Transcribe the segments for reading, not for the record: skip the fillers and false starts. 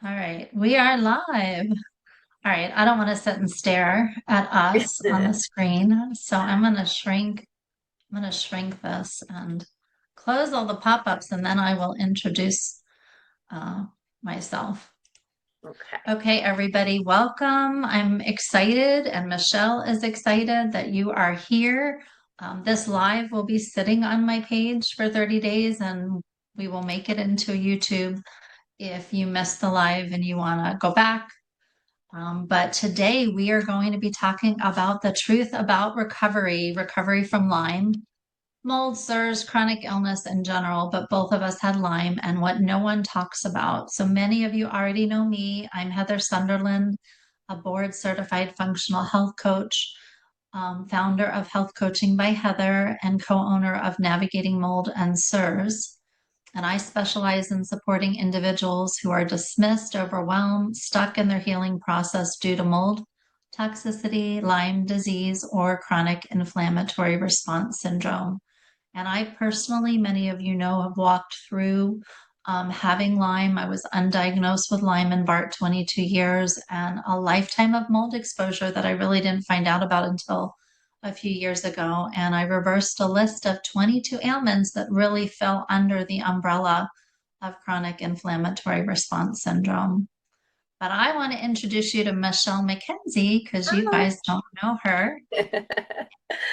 All right, we are live. All right, I don't want to sit and stare at us on the screen, so I'm going to shrink this and close all the pop-ups, and then I will introduce uh, myself. Okay. Okay, everybody, welcome. I'm excited, and Michelle is excited that you are here. This live will be sitting on my page for 30 days, and we will make it into YouTube if you missed the live and you want to go back. But today we are going to be talking about the truth about recovery from Lyme, mold, SIRS, chronic illness in general, but both of us had Lyme and what no one talks about. So many of you already know me. I'm Heather Sunderland, a board certified functional health coach, founder of Health Coaching by Heather, and co-owner of Navigating Mold and SIRS. And I specialize in supporting individuals who are dismissed, overwhelmed, stuck in their healing process due to mold, toxicity, Lyme disease, or chronic inflammatory response syndrome. And I personally, many of you know, have walked through having Lyme. I was undiagnosed with Lyme and BART 22 years and a lifetime of mold exposure that I really didn't find out about until a few years ago. And I reversed a list of 22 ailments that really fell under the umbrella of chronic inflammatory response syndrome. But I want to introduce you to Michelle McKenzie because you Oh. guys don't know her.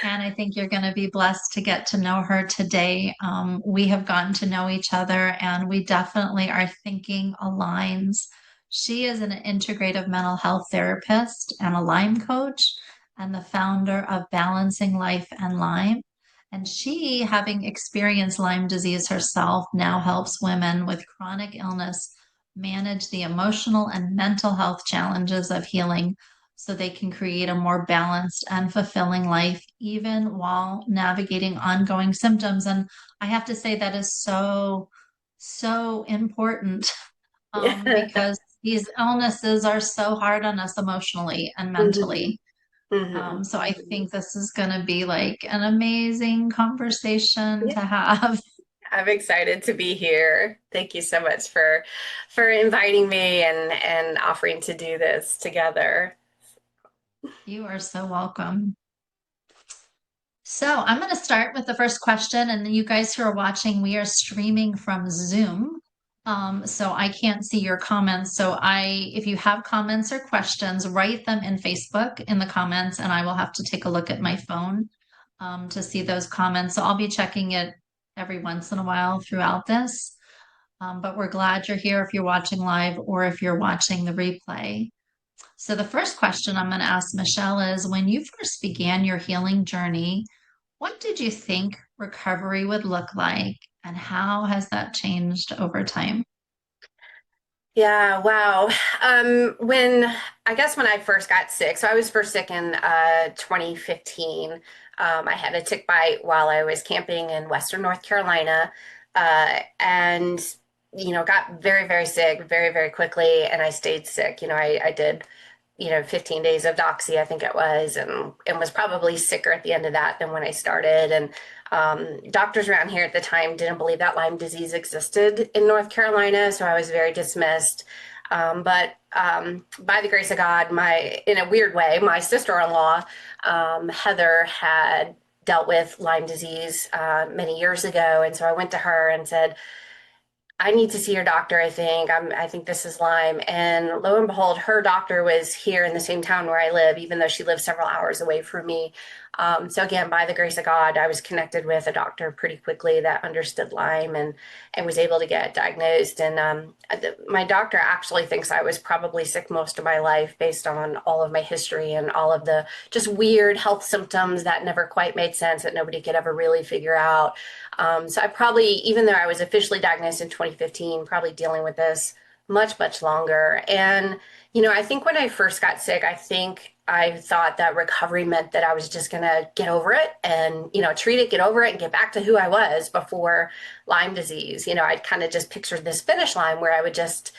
And I think you're going to be blessed to get to know her today. We have gotten to know each other, and we definitely our thinking aligns. She is an integrative mental health therapist and a Lyme coach, and the founder of Balancing Life and Lyme. And she, having experienced Lyme disease herself, now helps women with chronic illness manage the emotional and mental health challenges of healing so they can create a more balanced and fulfilling life, even while navigating ongoing symptoms. And I have to say that is so important Yeah. because these illnesses are so hard on us emotionally and hmm mentally. hmm So I hmm think this is going to be like an amazing conversation Yeah. to have. I'm excited to be here. Thank you so much for inviting me and offering to do this together. You are so welcome. So I'm going to start with the first question, and then you guys who are watching, we are streaming from Zoom. So I can't see your comments. If you have comments or questions, write them in Facebook in the comments, and I will have to take a look at my phone to see those comments. So I'll be checking it every once in a while throughout this. But we're glad you're here if you're watching live or if you're watching the replay. So the first question I'm going to ask Michelle is, when you first began your healing journey, what did you think recovery would look like, and how has that changed over time? Yeah, wow. When I guess when I first got sick, so I was first sick in 2015. I had a tick bite while I was camping in Western North Carolina, and got very, very sick very, very quickly, and I stayed sick. I did 15 days of doxy, I think it was, and was probably sicker at the end of that than when I started. And doctors around here at the time didn't believe that Lyme disease existed in North Carolina, so I was very dismissed. But by the grace of God, in a weird way, my sister-in-law, Heather, had dealt with Lyme disease many years ago, and so I went to her and said, I need to see your doctor. I think this is Lyme. And lo and behold, her doctor was here in the same town where I live, even though she lives several hours away from me. So again, by the grace of God, I was connected with a doctor pretty quickly that understood Lyme and was able to get diagnosed. And my doctor actually thinks I was probably sick most of my life based on all of my history and all of the just weird health symptoms that never quite made sense that nobody could ever really figure out. So I probably, even though I was officially diagnosed in 2015, probably dealing with this much, much longer. And, I think when I first got sick, I think I thought that recovery meant that I was just going to get over it and, treat it, get over it, and get back to who I was before Lyme disease. I'd kind of just pictured this finish line where I would just,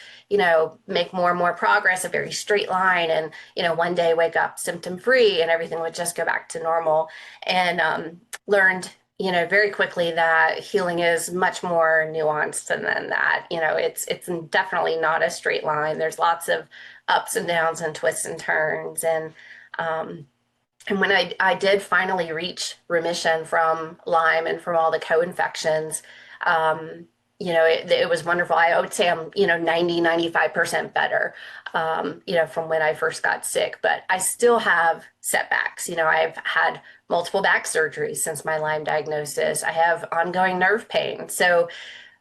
make more and more progress, a very straight line, and, one day wake up symptom free and everything would just go back to normal. And learned very quickly that healing is much more nuanced than that. It's definitely not a straight line. There's lots of ups and downs and twists and turns. Um, and when I did finally reach remission from Lyme and from all the co-infections, um, it was wonderful. I would say I'm, 90, 95% better, from when I first got sick, but I still have setbacks. I've had multiple back surgeries since my Lyme diagnosis. I have ongoing nerve pain. So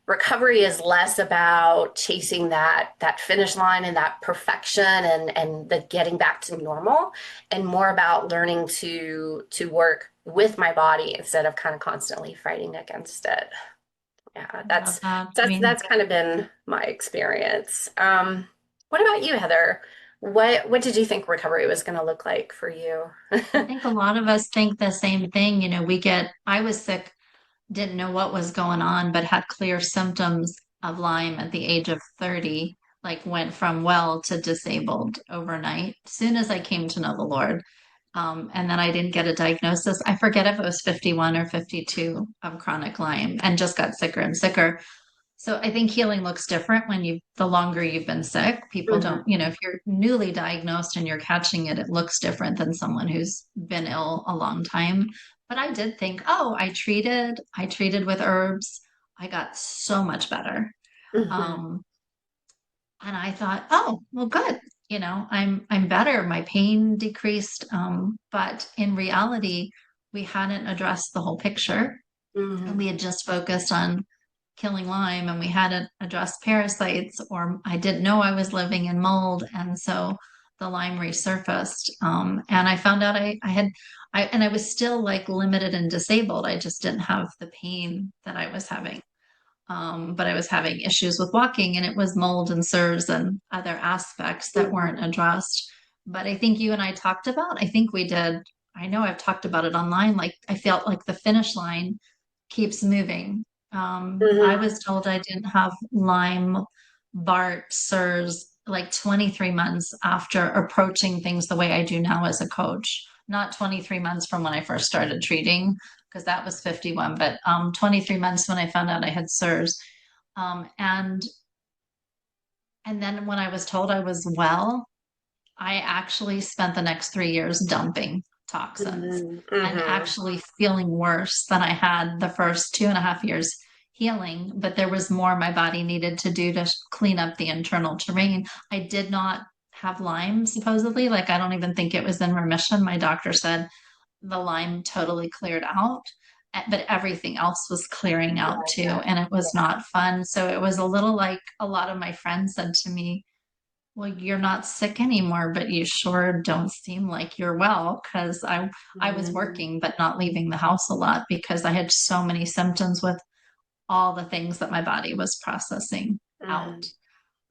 recovery is less about chasing that finish line and that perfection and the getting back to normal, and more about learning to work with my body instead of kind of constantly fighting against it. Yeah, I love that's that. I that's mean, that's kind of been my experience. What about you, Heather? What did you think recovery was going to look like for you? I think a lot of us think the same thing. I was sick, didn't know what was going on, but had clear symptoms of Lyme at the age of 30, like went from well to disabled overnight, as soon as I came to know the Lord. And then I didn't get a diagnosis. I forget if it was 51 or 52 of chronic Lyme, and just got sicker and sicker. So I think healing looks different the longer you've been sick. People don't, Hmm. if you're newly diagnosed and you're catching it, it looks different than someone who's been ill a long time. But I did think, oh, I treated with herbs. I got so much better. Hmm. Um, and I thought, oh, well, good. I'm better. My pain decreased. But in reality, we hadn't addressed the whole picture, and we Hmm. had just focused on killing Lyme, and we hadn't addressed parasites, or I didn't know I was living in mold. And so the Lyme resurfaced. And I found out and I was still like limited and disabled. I just didn't have the pain that I was having. But I was having issues with walking, and it was mold and CIRS and other aspects that weren't Hmm. addressed. But I think you and I talked about, I think we did. I know I've talked about it online. Like I felt like the finish line keeps moving. I Hmm. was told I didn't have Lyme, BART, CIRS like 23 months after approaching things the way I do now as a coach. Not 23 months from when I first started treating, because that was 51, but 23 months when I found out I had CIRS. Um, and and then when I was told I was well, I actually spent the next 3 years dumping toxins Hmm. and Hmm. actually feeling worse than I had the first 2.5 years healing. But there was more my body needed to do to clean up the internal terrain. I did not have Lyme, supposedly. Like, I don't even think it was in remission. My doctor said the Lyme totally cleared out, but everything else was clearing out too. Yeah. And it was Yeah. not fun. So it was a little like a lot of my friends said to me, well, you're not sick anymore, but you sure don't seem like you're well. Because I was Hmm. working, but not leaving the house a lot because I had so many symptoms with all the things that my body was processing out.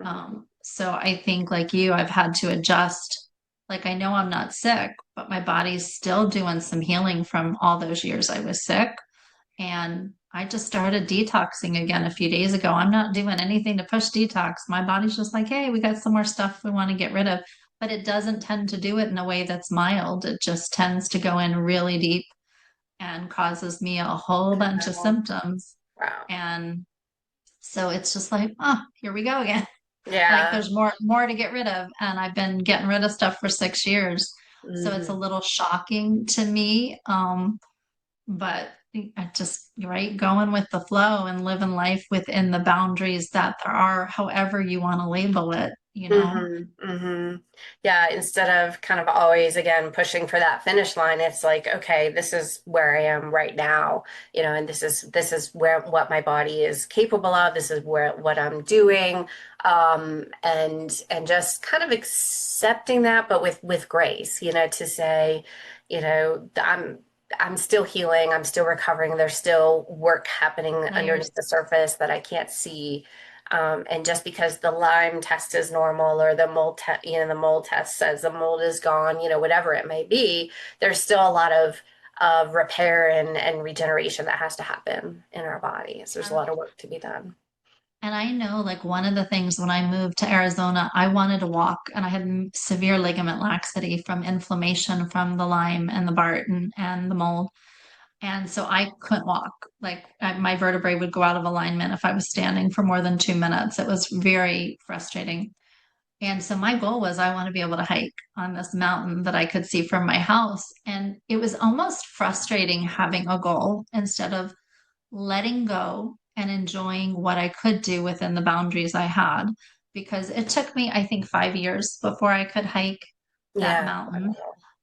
Hmm. Hmm. So I think, like you, I've had to adjust. Like, I know I'm not sick, but my body's still doing some healing from all those years I was sick. And I just started detoxing again a few days ago. I'm not doing anything to push detox. My body's just like, hey, we got some more stuff we want to get rid of. But it doesn't tend to do it in a way that's mild. It just tends to go in really deep and causes me a whole bunch of Wow. symptoms. Wow. And so it's just like, oh, here we go again. Like Yeah. there's more to get rid of. And I've been getting rid of stuff for 6 years. So it's a Hmm. little shocking to me. But I just, right, going with the flow and living life within the boundaries that there are, however you want to label it. Hmm. Hmm. Yeah, instead of kind of always again pushing for that finish line, it's like, okay, this is where I am right now, and this is where what my body is capable of. This is where what I'm doing, and just kind of accepting that, but with grace, to say, I'm still healing, I'm still recovering. There's still work happening Layers. underneath the surface that I can't see. And just because the Lyme test is normal or the mold test says the mold is gone, whatever it may be, there's still a lot of repair and regeneration that has to happen in our bodies. There's a And, lot of work to be done. and I know, like, one of the things when I moved to Arizona, I wanted to walk, and I had severe ligament laxity from inflammation from the Lyme and the Bart and the mold. And so I couldn't walk. Like my vertebrae would go out of alignment if I was standing for more than 2 minutes. It was very frustrating. And so my goal was I want to be able to hike on this mountain that I could see from my house. And it was almost frustrating having a goal instead of letting go and enjoying what I could do within the boundaries I had. Because it took me, I think, 5 years before I could hike that Yeah. mountain,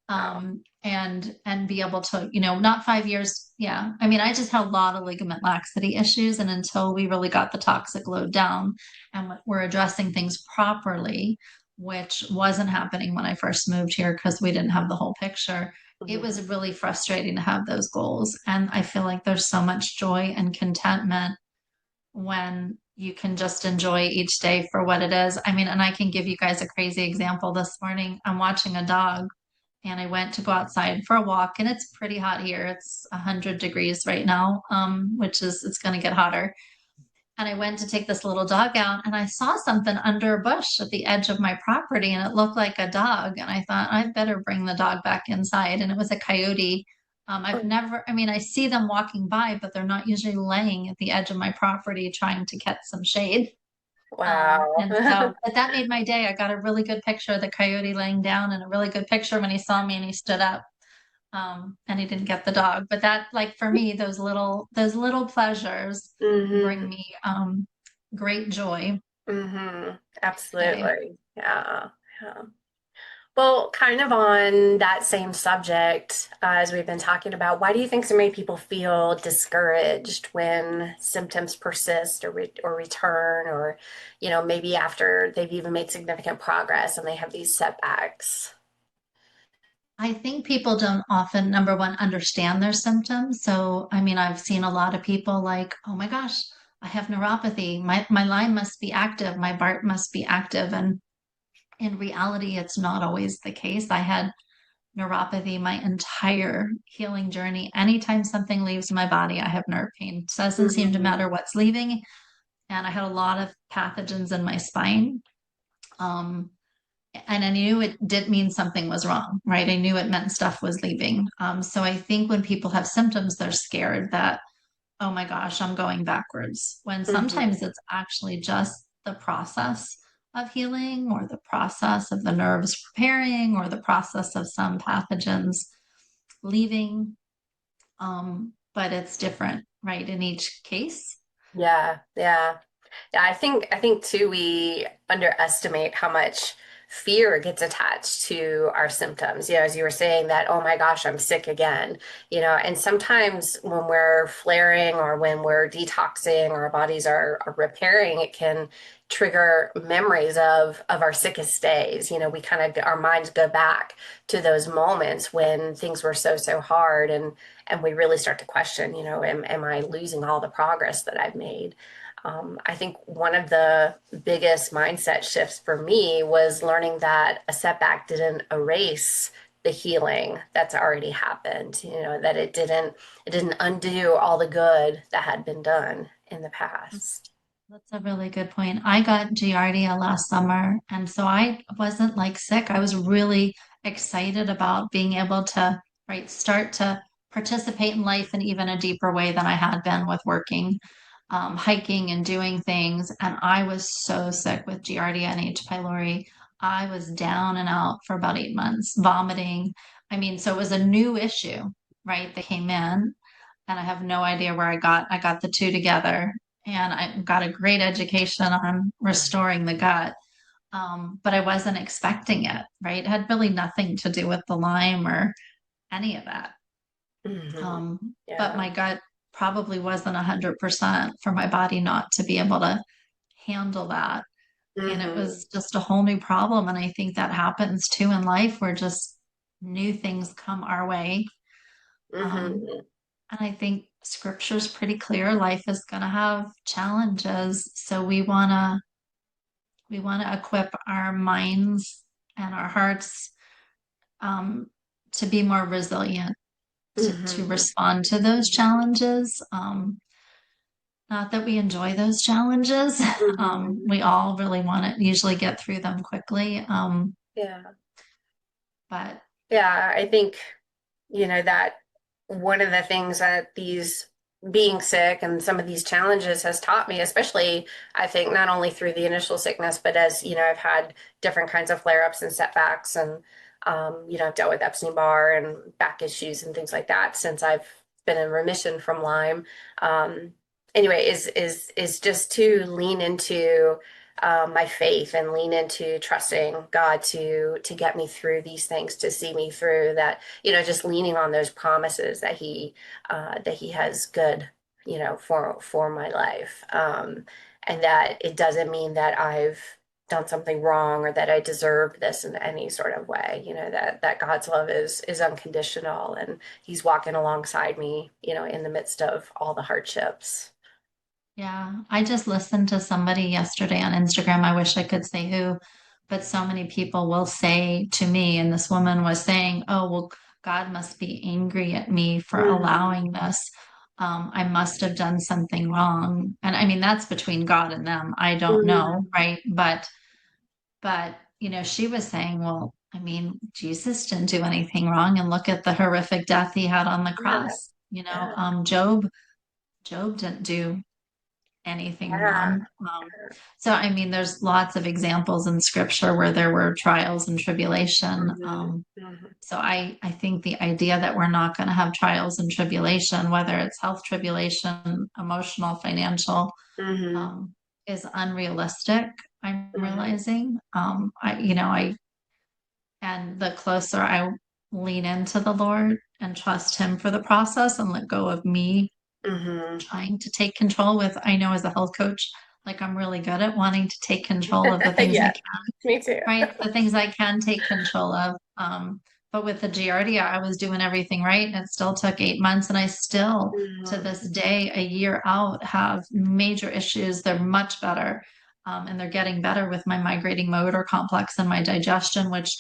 Wow. and be able to, not 5 years. Yeah. I mean, I just had a lot of ligament laxity issues. And until we really got the toxic load down and we're addressing things properly, which wasn't happening when I first moved here because we didn't have the whole picture, it Mhm. was really frustrating to have those goals. And I feel like there's so much joy and contentment when you can just enjoy each day for what it is. I mean, and I can give you guys a crazy example. This morning, I'm watching a dog and I went to go outside for a walk, and it's pretty hot here. It's 100 degrees right now, which is, it's going to get hotter. And I went to take this little dog out and I saw something under a bush at the edge of my property and it looked like a dog. And I thought I'd better bring the dog back inside. And it was a coyote. I've never, I mean, I see them walking by, but they're not usually laying at the edge of my property trying to catch some shade. Wow. And so, but that made my day. I got a really good picture of the coyote laying down and a really good picture when he saw me and he stood up. And he didn't get the dog. But that, like for me, those little pleasures bring hmm me great joy each day. Absolutely. Yeah. Yeah. Well, kind of on that same subject, as we've been talking about, why do you think so many people feel discouraged when symptoms persist or return, or, maybe after they've even made significant progress and they have these setbacks? I think people don't often, number one, understand their symptoms. So, I mean, I've seen a lot of people like, oh my gosh, I have neuropathy. My Lyme must be active. My BART must be active. And in reality, it's not always the case. I had neuropathy my entire healing journey. Anytime something leaves my body, I have nerve pain. It doesn't seem to hmm matter what's leaving. And I had a lot of pathogens in my spine. Um, and I knew it did mean something was wrong, right? I knew it meant stuff was leaving. So I think when people have symptoms, they're scared that, oh my gosh, I'm going backwards. When hmm sometimes it's actually just the process of healing or the process of the nerves preparing or the process of some pathogens leaving. But it's different, right, in each case. Yeah, yeah. Yeah, I think too we underestimate how much fear gets attached to our symptoms. As you were saying that, oh my gosh, I'm sick again. And sometimes when we're flaring or when we're detoxing or our bodies are repairing, it can trigger memories of our sickest days. We kind of our minds go back to those moments when things were so hard, and we really start to question, am I losing all the progress that I've made? I think one of the biggest mindset shifts for me was learning that a setback didn't erase the healing that's already happened, that it didn't undo all the good that had been done in the past. That's a really good point. I got Giardia last summer, and so I wasn't like sick. I was really excited about being able to, right, start to participate in life in even a deeper way than I had been with working, hiking and doing things. And I was so sick with Giardia and H. pylori. I was down and out for about 8 months, vomiting. I mean, so it was a new issue, right? That came in, and I have no idea where I got the two together, and I got a great education on restoring the gut. But I wasn't expecting it, right? It had really nothing to do with the Lyme or any of that. hmm But Yeah. my gut probably wasn't 100% for my body not to be able to handle that. And it hmm was just a whole new problem. And I think that happens too in life where just new things come our way. Um, hmm And I think scripture's pretty clear. Life is going to have challenges. So we want to equip our minds and our hearts, um, to be more resilient, to hmm respond to those challenges. Not that we enjoy those challenges. hmm We all really want to usually get through them quickly. Yeah. But Yeah, I think, that one of the things that these being sick and some of these challenges has taught me, especially I think not only through the initial sickness, but as you know, I've had different kinds of flare-ups and setbacks, and I've dealt with Epstein-Barr and back issues and things like that since I've been in remission from Lyme. Um, anyway, is just to lean into my faith and lean into trusting God to get me through these things, to see me through that, just leaning on those promises that he has good, for my life. And that it doesn't mean that I've done something wrong or that I deserve this in any sort of way, that God's love is unconditional and he's walking alongside me, in the midst of all the hardships. Yeah, I just listened to somebody yesterday on Instagram. I wish I could say who, but so many people will say to me, and this woman was saying, "Oh, well, God must be angry at me for Mhm. allowing this. I must have done something wrong." And I mean, that's between God and them. I don't know, Mhm. right? But she was saying, well, I mean, Jesus didn't do anything wrong, and look at the horrific death he had on the Yeah, cross. yeah, Job didn't do anything yeah. wrong. So, I mean, there's lots of examples in scripture where there were trials and tribulation. Mhm. Mhm. So I think the idea that we're not going to have trials and tribulation, whether it's health tribulation, emotional, financial, Mhm. um, is unrealistic. I'm Mhm. realizing. And the closer I lean into the Lord and trust Him for the process and let go of me Mhm. trying to take control with, I know as a health coach, like I'm really good at wanting to take control of the things I Yeah, can, me too. right? The things I can take control of. But with the Giardia, I was doing everything right, and it still took 8 months. And I still, to Mhm. this day, a year out, have major issues. They're much better. And they're getting better with my migrating motor complex and my digestion, which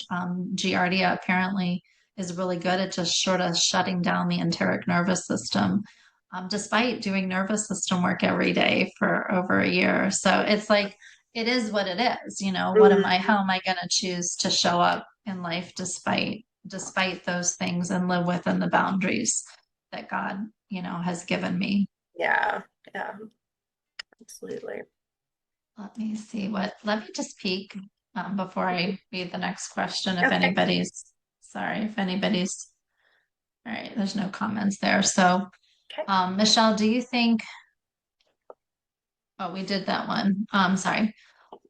Giardia apparently is really good at just sort of shutting down the enteric nervous system, despite doing nervous system work every day for over a year. So it's like, it is what it is. Mhm. How am I going to choose to show up in life despite those things and live within the boundaries that God, has given me. Yeah, yeah, absolutely. Let me just peek before I read the next question. Okay. If anybody's, all right, there's no comments there. So, Okay. Michelle, do you think, oh, we did that one. Sorry.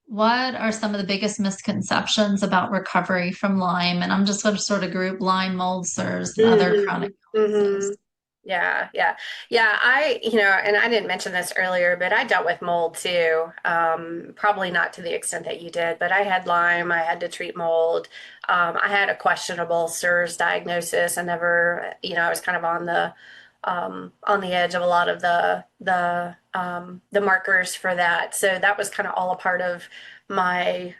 What are some of the biggest misconceptions about recovery from Lyme? And I'm just going to sort of group Lyme, mold, SIRS, and other Hmm. chronic Hmm. illnesses. Yeah, yeah. Yeah, and I didn't mention this earlier, but I dealt with mold too. Probably not to the extent that you did, but I had Lyme, I had to treat mold. I had a questionable SIRS diagnosis. I never, I was kind of on the edge of a lot of the markers for that. So that was kind of all a part of my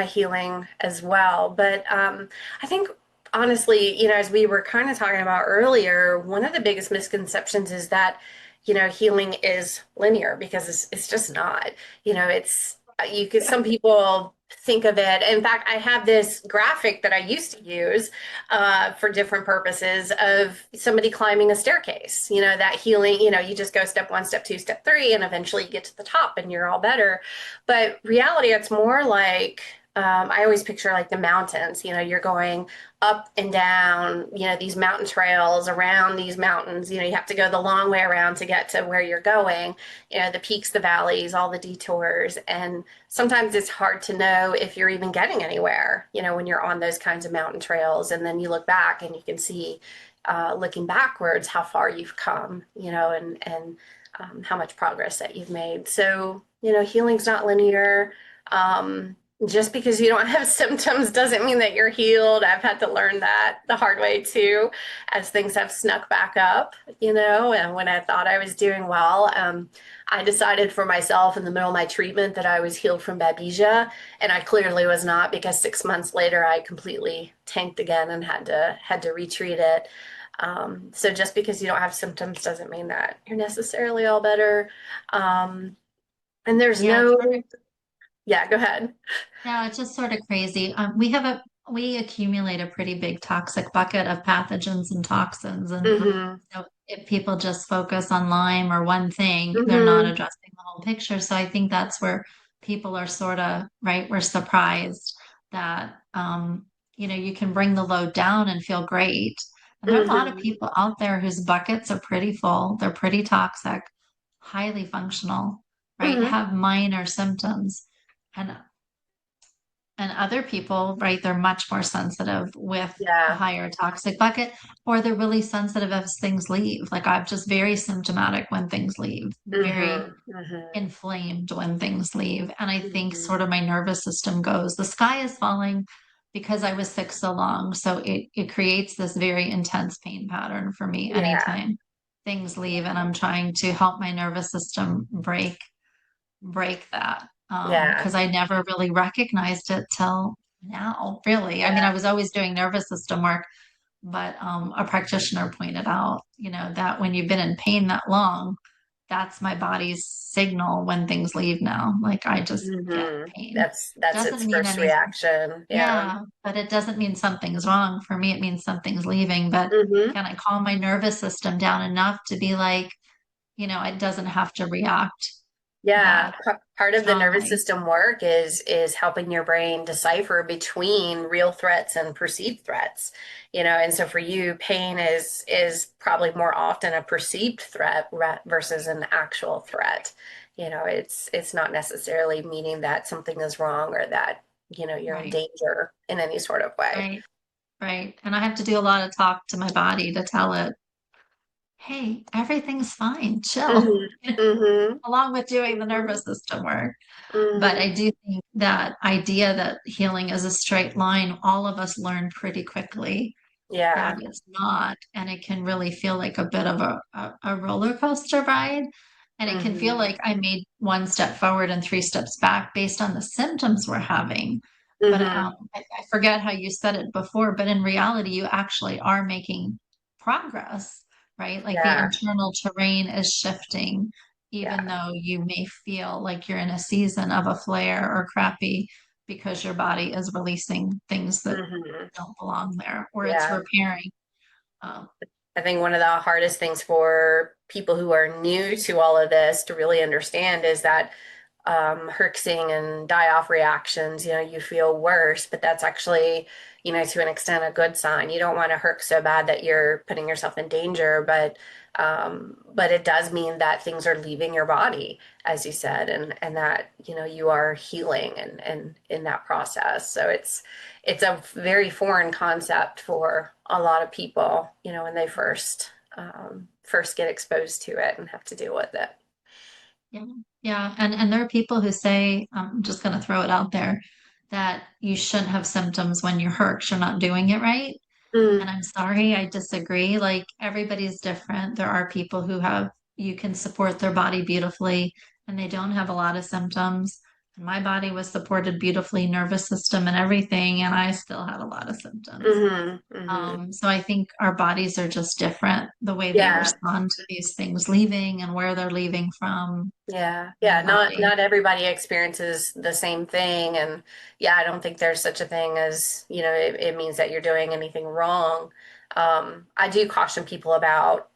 healing as well. But I think honestly, as we were kind of talking about earlier, one of the biggest misconceptions is that, healing is linear because it's just not. It's you could some people think of it. In fact, I have this graphic that I used to use for different purposes of somebody climbing a staircase. That healing. You just go step one, step two, step three, and eventually you get to the top and you're all better. But reality, it's more like I always picture like the mountains. You're going up and down, these mountain trails around these mountains. You have to go the long way around to get to where you're going, the peaks, the valleys, all the detours. And sometimes it's hard to know if you're even getting anywhere, when you're on those kinds of mountain trails. And then you look back and you can see, looking backwards, how far you've come, and how much progress that you've made. So, healing's not linear. Um, just because you don't have symptoms doesn't mean that you're healed. I've had to learn that the hard way too, as things have snuck back up, and when I thought I was doing well, I decided for myself in the middle of my treatment that I was healed from babesia, and I clearly was not because 6 months later I completely tanked again and had to retreat it. So just because you don't have symptoms doesn't mean that you're necessarily all better. Um, and there's Yeah, it's sort of, no, yeah, go ahead. yeah, it's just sort of crazy. We have we accumulate a pretty big toxic bucket of pathogens and toxins. And Mm-hmm. so if people just focus on Lyme or one thing, they're not Mm-hmm. addressing the whole picture. So I think that's where people are sort of, right, we're surprised that, you can bring the load down and feel great. And there are a lot of Mm-hmm. people out there whose buckets are pretty full, they're pretty toxic, highly functional, right, Mm-hmm. have minor symptoms. And other people, right, they're much more sensitive with a Yeah. higher toxic bucket, or they're really sensitive as things leave. Like I'm just very symptomatic when things leave, very Mm-hmm. Mm-hmm. inflamed when things leave. And I think Mm-hmm. sort of my nervous system goes, the sky is falling because I was sick so long. So it creates this very intense pain pattern for me Yeah. anytime things leave and I'm trying to help my nervous system break that Yeah. because I never really recognized it till now, really. I mean, I Yeah. was always doing nervous system work, but a practitioner pointed out, that when you've been in pain that long, that's my body's signal when things leave now. Like I just get Mm-hmm. pain. That's Doesn't its mean first any, reaction. Yeah. yeah, but it doesn't mean something's wrong. For me, it means something's leaving. But Mm-hmm. can I calm my nervous system down enough to be like, it doesn't have to react Yeah, that part of the nervous strongly. system work is helping your brain decipher between real threats and perceived threats. And so for you, pain is probably more often a perceived threat versus an actual threat. It's not necessarily meaning that something is wrong or that, you're in Right. danger in any sort of way. Right. Right. And I have to do a lot of talk to my body to tell it, hey, everything's fine, chill, Hmm. Hmm. along with doing the Hmm. nervous system work. But Hmm. I do think that idea that healing is a straight line, all of us learn pretty quickly that Yeah. it's not. And it can really feel like a bit of a roller coaster ride. And it can feel Hmm. like I made one step forward and three steps back based on the symptoms we're having. But Hmm. I forget how you said it before, but in reality, you actually are making progress, right? Like the Yeah. internal terrain is shifting, even Yeah. though you may feel like you're in a season of a flare or crappy because your body is releasing things that Hmm. don't belong there, or it's Yeah. repairing. Um, I think one of the hardest things for people who are new to all of this to really understand is that herxing and die-off reactions, you feel worse, but that's actually, to an extent a good sign. You don't want to herx so bad that you're putting yourself in danger, but it does mean that things are leaving your body, as you said, and that, you are healing and in that process. So it's a very foreign concept for a lot of people, when they first get exposed to it and have to deal with it. yeah, yeah, and there are people who say, I'm just going to throw it out there, that you shouldn't have symptoms when you're hurt, you're not doing it right. And Mm, I'm sorry, I disagree. Like everybody's different. There are people who you can support their body beautifully and they don't have a lot of symptoms. And my body was supported beautifully, nervous system and everything, and I still had a lot of symptoms. hmm. Hmm. So I think our bodies are just different, the way they Yeah. respond to these things leaving and where they're leaving from Yeah, in the yeah, not body. not everybody experiences the same thing, and yeah, I don't think there's such a thing as, it means that you're doing anything wrong. I do caution people about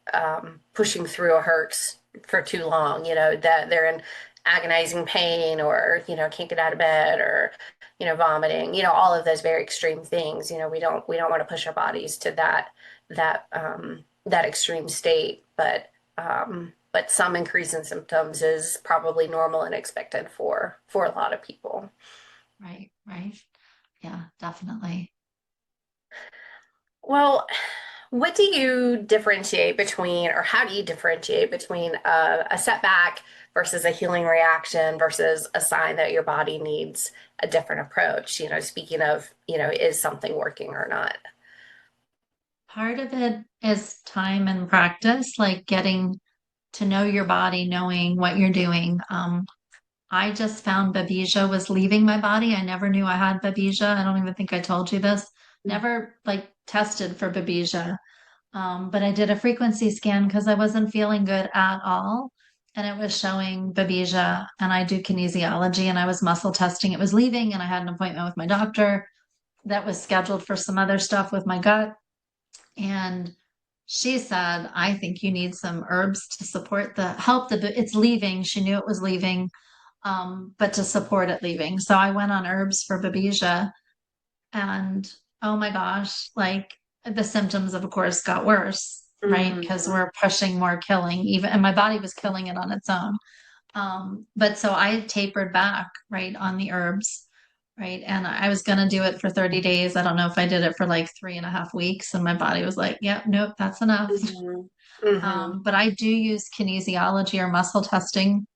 pushing through a hurts for too long, that they're in agonizing pain or, can't get out of bed or, vomiting, all of those very extreme things. We don't want to push our bodies to that extreme state, but some increase in symptoms is probably normal and expected for a lot of people. Right, right. Yeah, definitely. Well, what do you differentiate between, or how do you differentiate between a setback versus a healing reaction versus a sign that your body needs a different approach? Speaking of, is something working or not? Part of it is time and practice, like getting to know your body, knowing what you're doing. I just found Babesia was leaving my body. I never knew I had Babesia. I don't even think I told you this. Never like tested for Babesia. But I did a frequency scan because I wasn't feeling good at all. And it was showing Babesia, and I do kinesiology and I was muscle testing. It was leaving, and I had an appointment with my doctor. that was scheduled for some other stuff with my gut. And she said, I think you need some herbs to support the help the it's leaving. She knew it was leaving, but to support it leaving. So I went on herbs for babesia and oh my gosh, like the symptoms of course got worse, right? Because Mm-hmm. we're pushing more killing even and my body was killing it on its own. But so I tapered back, right, on the herbs, right? And I was going to do it for 30 days. I don't know if I did it for like 3.5 weeks, and my body was like, yep, nope, that's enough. Mm-hmm. Mm-hmm. But I do use kinesiology or muscle testing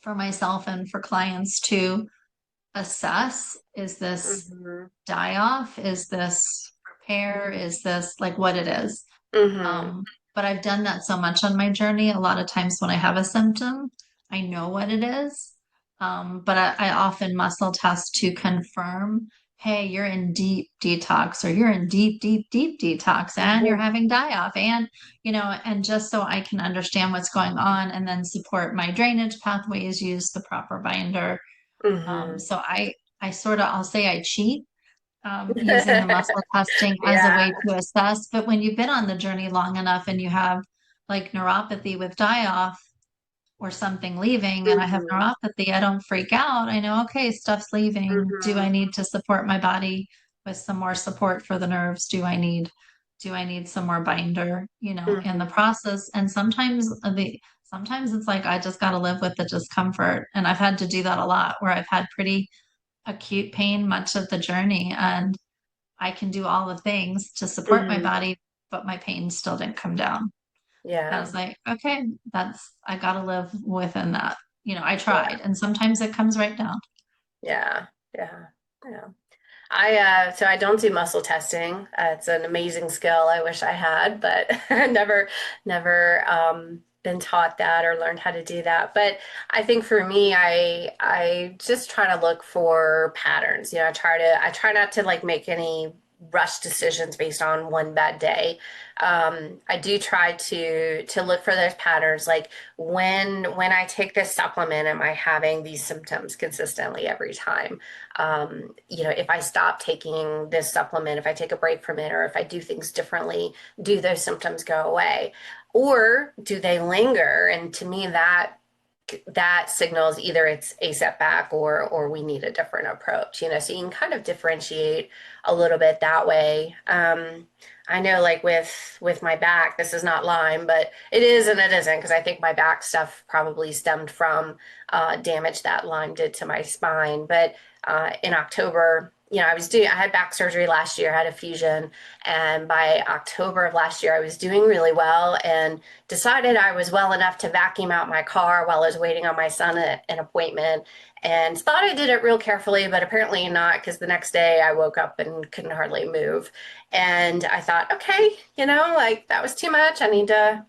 for myself and for clients to assess, is this Mm-hmm. die off? Is this repair? Is this like what it is? Mm-hmm. But I've done that so much on my journey. A lot of times when I have a symptom, I know what it is. But I often muscle test to confirm, hey, you're in deep detox or you're in deep, deep, deep detox and you're having die off. And, and just so I can understand what's going on and then support my drainage pathways, use the proper binder. Mm-hmm. So I sort of, I'll say I cheat using the muscle testing as a Yeah. way to assess. But when you've been on the journey long enough and you have like neuropathy with die off or something leaving, and I have Mm-hmm. neuropathy, I don't freak out. I know, okay, stuff's leaving. Do I Mm-hmm. need to support my body with some more support for the nerves? Do I need some more binder, in the Mm-hmm. process? And sometimes it's like I just got to live with the discomfort. And I've had to do that a lot where I've had pretty acute pain much of the journey. And I can do all the things to support my Mm-hmm. body, but my pain still didn't come down. I Yeah. was like, okay, I got to live within that. I Yeah. tried, and sometimes it comes right down. Yeah. Yeah. Yeah. So I don't do muscle testing. It's an amazing skill I wish I had, but never been taught that or learned how to do that. But I think for me, I just try to look for patterns. I try not to like make any rush decisions based on one bad day. I do try to look for those patterns, like when I take this supplement, am I having these symptoms consistently every time? If I stop taking this supplement, if I take a break from it, or if I do things differently, do those symptoms go away? Or do they linger? And to me, that signals either it's a setback or we need a different approach, so you can kind of differentiate a little bit that way. I know like with my back, this is not Lyme, but it is and it isn't, because I think my back stuff probably stemmed from damage that Lyme did to my spine. But in October, I had back surgery last year, I had a fusion, and by October of last year, I was doing really well and decided I was well enough to vacuum out my car while I was waiting on my son at an appointment, and thought I did it real carefully, but apparently not, because the next day I woke up and couldn't hardly move. And I thought, okay, like that was too much. I need to,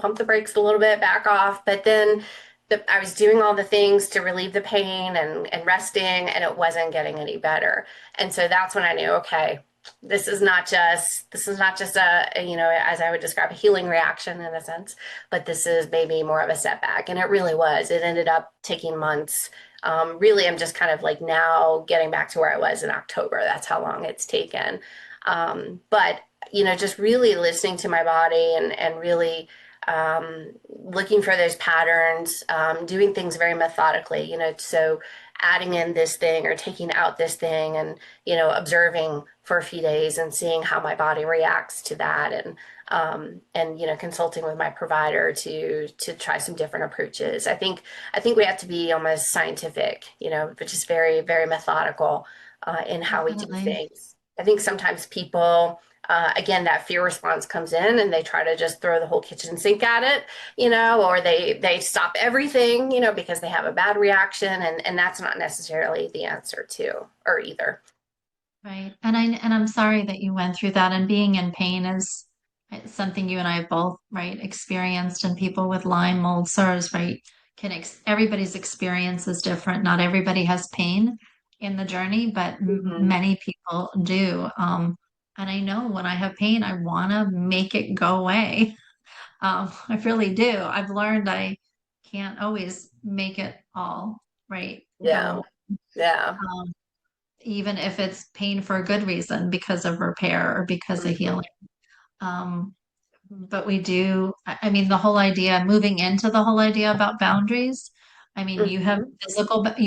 pump the brakes a little bit, back off. But then I was doing all the things to relieve the pain and resting, and it wasn't getting any better. And so that's when I knew, okay, this is not just as I would describe, a healing reaction in a sense, but this is maybe more of a setback. And it really was. It ended up taking months. Really, I'm just kind of like now getting back to where I was in October. That's how long it's taken. But just really listening to my body and really looking for those patterns, doing things very methodically, so adding in this thing or taking out this thing, and observing for a few days and seeing how my body reacts to that, and consulting with my provider to try some different approaches. I think we have to be almost scientific, but just very, very methodical in how we do Definitely. things. I think sometimes people, again, that fear response comes in and they try to just throw the whole kitchen sink at it, or they stop everything, because they have a bad reaction, and that's not necessarily the answer too, or either. Right. And I'm sorry that you went through that. And being in pain is something you and I have both, right, experienced. And people with Lyme, mold, SIRS, right, everybody's experience is different. Not everybody has pain in the journey, but Hmm. many people do. And I know when I have pain, I want to make it go away. I really do. I've learned I can't always make it all right go Yeah. away. Yeah. Um, even if it's pain for a good reason because of repair or because of Hmm. healing. Um, but we do, I mean, the whole idea, moving into the whole idea about boundaries. I mean, Hmm. you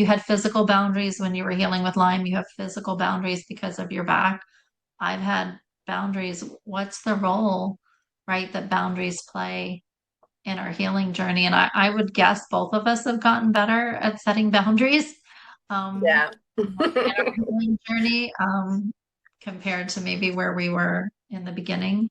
had physical boundaries when you were healing with Lyme, you have physical boundaries because of your back. I've had boundaries. What's the role, right, that boundaries play in our healing journey? And I would guess both of us have gotten better at setting boundaries um, Yeah. in our healing journey compared to maybe where we were in the beginning.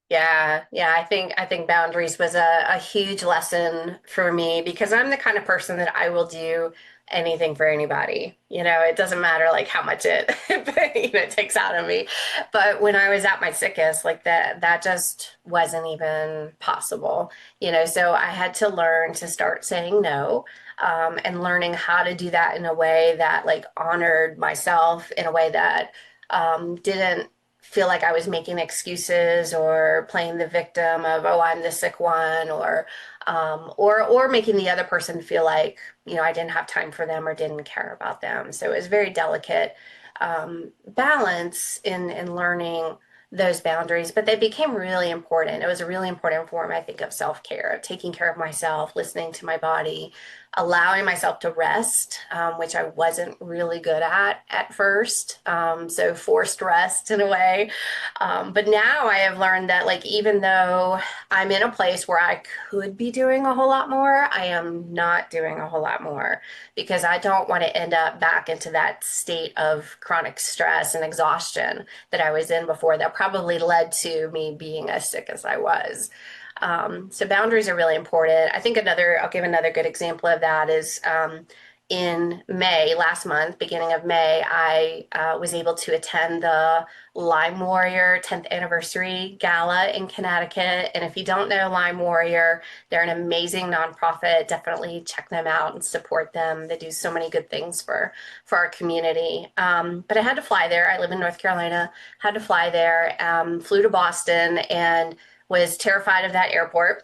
Yeah, yeah, I think boundaries was a huge lesson for me because I'm the kind of person that I will do anything for anybody. It doesn't matter like how much it it takes out of me. But when I was at my sickest, like that just wasn't even possible. So I had to learn to start saying no, and learning how to do that in a way that like honored myself in a way that didn't feel like I was making excuses or playing the victim of, oh, I'm the sick one, or making the other person feel like, I didn't have time for them or didn't care about them. So it was very delicate balance in learning those boundaries, but they became really important. It was a really important form, I think, of self-care, of taking care of myself, listening to my body, allowing myself to rest, which I wasn't really good at first. So forced rest in a way. But now I have learned that, like, even though I'm in a place where I could be doing a whole lot more, I am not doing a whole lot more because I don't want to end up back into that state of chronic stress and exhaustion that I was in before that probably led to me being as sick as I was. So boundaries are really important. I think I'll give another good example of that is in May, last month, beginning of May, I was able to attend the Lyme Warrior 10th anniversary gala in Connecticut. And if you don't know Lyme Warrior, they're an amazing nonprofit. Definitely check them out and support them. They do so many good things for our community. But I had to fly there. I live in North Carolina. Had to fly there. Flew to Boston and was terrified of that airport.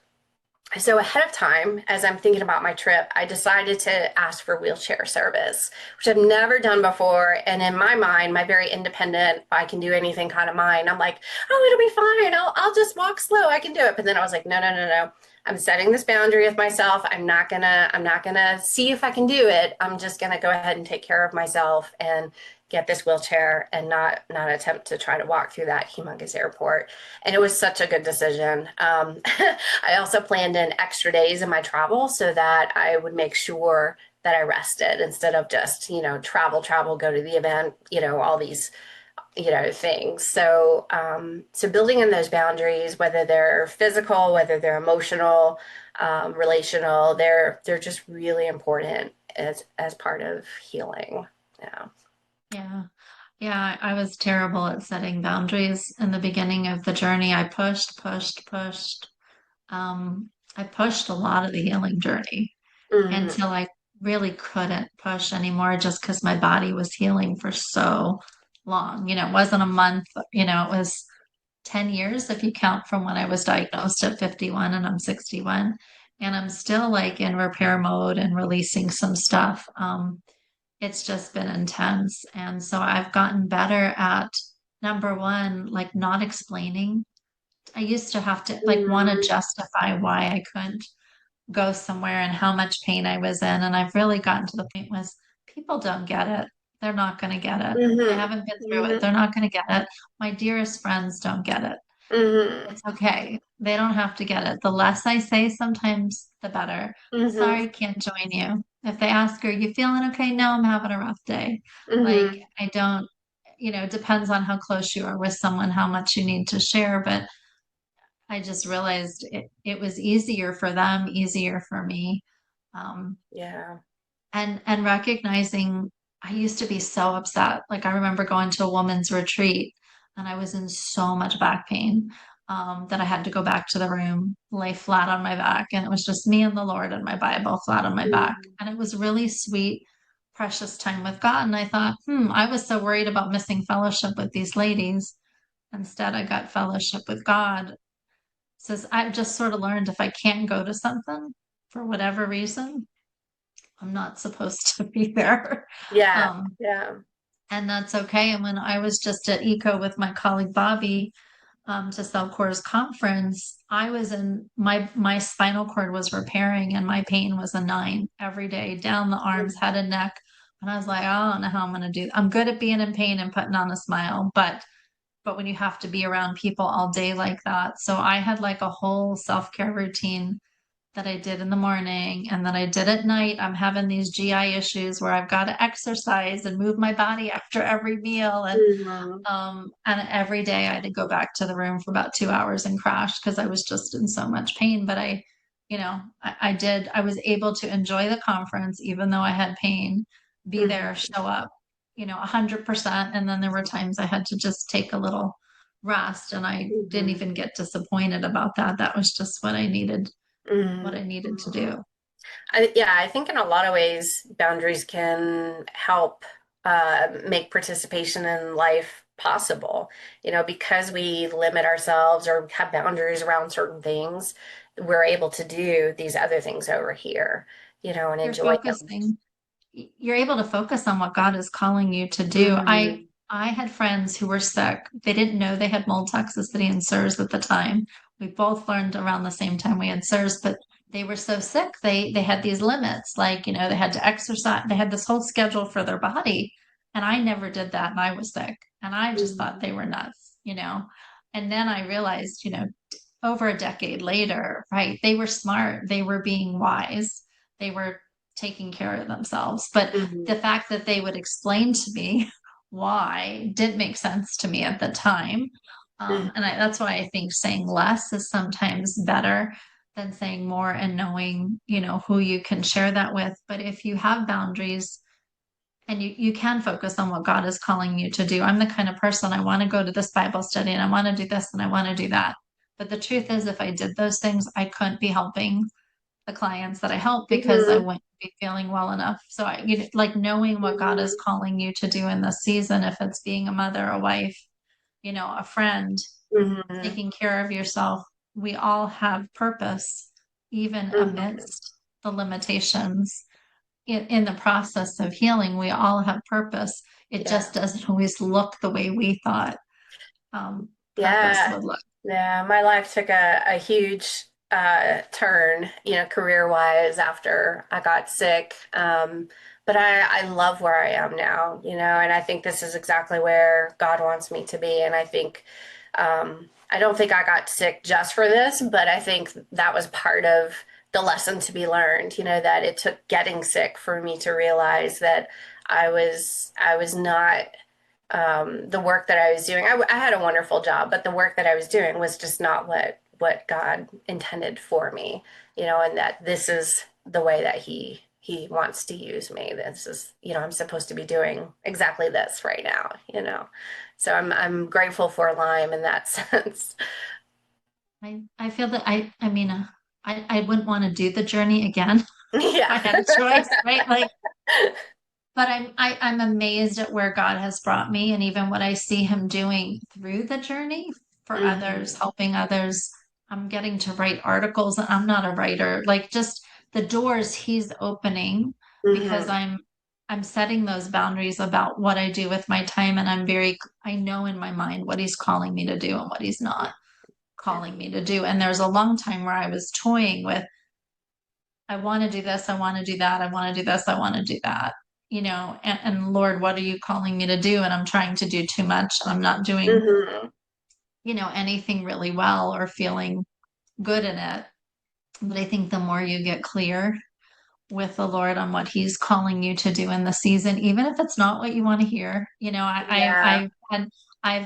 So ahead of time, as I'm thinking about my trip, I decided to ask for wheelchair service, which I've never done before. And in my mind, my very independent, I can do anything kind of mind, I'm like, oh, it'll be fine. I'll just walk slow. I can do it. But then I was like, no, no, no, no. I'm setting this boundary with myself. I'm not gonna see if I can do it. I'm just gonna go ahead and take care of myself and get this wheelchair and not attempt to try to walk through that humongous airport. And it was such a good decision. I also planned in extra days in my travel so that I would make sure that I rested instead of just, travel, go to the event, all these, things. So building in those boundaries, whether they're physical, whether they're emotional, relational, they're just really important as part of healing. Yeah. Yeah. Yeah, I was terrible at setting boundaries in the beginning of the journey. I pushed, pushed, pushed. I pushed a lot of the healing journey Hmm. until I really couldn't push anymore just because my body was healing for so long. It wasn't a month, it was 10 years if you count from when I was diagnosed at 51 and I'm 61. And I'm still like in repair mode and releasing some stuff. It's just been intense. And so I've gotten better at number one, like not explaining. I used to have to like want to Hmm. justify why I couldn't go somewhere and how much pain I was in. And I've really gotten to the point was people don't get it. They're not going to get it. They Hmm. haven't been through it. Hmm. They're not going to get it. My dearest friends don't get it. Hmm. It's okay. They don't have to get it. The less I say, sometimes the better. Hmm. Sorry, can't join you. If they ask her, you feeling okay? No, I'm having a rough day. Like, Hmm. I don't, it depends on how close you are with someone, how much you need to share. But I just realized it was easier for them, easier for me. Um, Yeah. and recognizing I used to be so upset. Like I remember going to a woman's retreat and I was in so much back pain that I had to go back to the room, lay flat on my back, and it was just me and the Lord and my Bible flat on my back. Mhm. And it was really sweet, precious time with God. And I thought, I was so worried about missing fellowship with these ladies. Instead, I got fellowship with God. Says I've just sort of learned if I can't go to something for whatever reason, I'm not supposed to be there. Yeah. Um, Yeah. and that's okay. And when I was just at Eco with my colleague Bobby, to Cellcore's conference, I was in my spinal cord was repairing and my pain was a 9 every day down the arms, head and neck. And I was like, I don't know how I'm gonna do. I'm good at being in pain and putting on a smile, but when you have to be around people all day like that. So I had like a whole self-care routine that I did in the morning and that I did at night. I'm having these GI issues where I've got to exercise and move my body after every meal. Mhm. And every day I had to go back to the room for about 2 hours and crash because I was just in so much pain. But I was able to enjoy the conference, even though I had pain, be there, Mhm. show up, 100%. And then there were times I had to just take a little rest and I didn't Mhm. even get disappointed about that. That was just what I Mhm. needed to Mhm. do. Yeah, I think in a lot of ways, boundaries can help make participation in life possible. Because we limit ourselves or have boundaries around certain things, we're able to do these other things over here, and You're enjoy them. focusing you're able to focus on what God is calling you to do. Mhm. I had friends who were sick. They didn't know they had mold toxicity and CIRS at the time. We both learned around the same time we had CIRS, but they were so sick. They had these limits, like, they had to exercise. They had this whole schedule for their body. And I never did that and I was sick. And I just thought Mhm. they were nuts. And then I realized, over a decade later, right? They were smart. They were being wise. They were taking care of themselves. But Mhm. the fact that they would explain to me why didn't make sense to me at the time. That's why I think saying less is sometimes better than saying more and knowing, who you can share that with. But if you have boundaries and you can focus on what God is calling you to do. I'm the kind of person I want to go to this Bible study and I want to do this and I want to do that. But the truth is, if I did those things, I couldn't be helping the clients that I help because I Mhm. wouldn't be feeling well enough. So like knowing what God is Mhm. calling you to do in this season, if it's being a mother, a wife, a friend, Mhm. taking care of yourself, we all have purpose, even Mhm. amidst the limitations. In the process of healing, we all have purpose. It Yeah. just doesn't always look the way we thought purpose Yeah. would look. Yeah. My life took a huge turn, career wise after I got sick. But I love where I am now, and I think this is exactly where God wants me to be. And I think, I don't think I got sick just for this, but I think that was part of the lesson to be learned, that it took getting sick for me to realize that I was not the work that I was doing. I had a wonderful job, but the work that I was doing was just not what God intended for me, and that this is the way that He wants to use me. This is, I'm supposed to be doing exactly this right now. So I'm grateful for Lyme in that sense. I feel that I mean I wouldn't want to do the journey again if I Yeah. had a choice, right? Like, but I'm amazed at where God has brought me and even what I see him doing through the journey for others, Hmm. helping others. I'm getting to write articles. I'm not a writer. Like just the doors he's opening because Hmm. I'm setting those boundaries about what I do with my time and I know in my mind what he's calling me to do and what he's not Yeah. calling me to do. And there's a long time where I was toying with I want to do this, I want to do that, I want to do this, I want to do that. And Lord, what are you calling me to do? And I'm trying to do too much and I'm not doing, Hmm. anything really well or feeling good in it. But I think the more you get clear with the Lord on what He's calling you to do in the season, even if it's not what you want to hear. Yeah.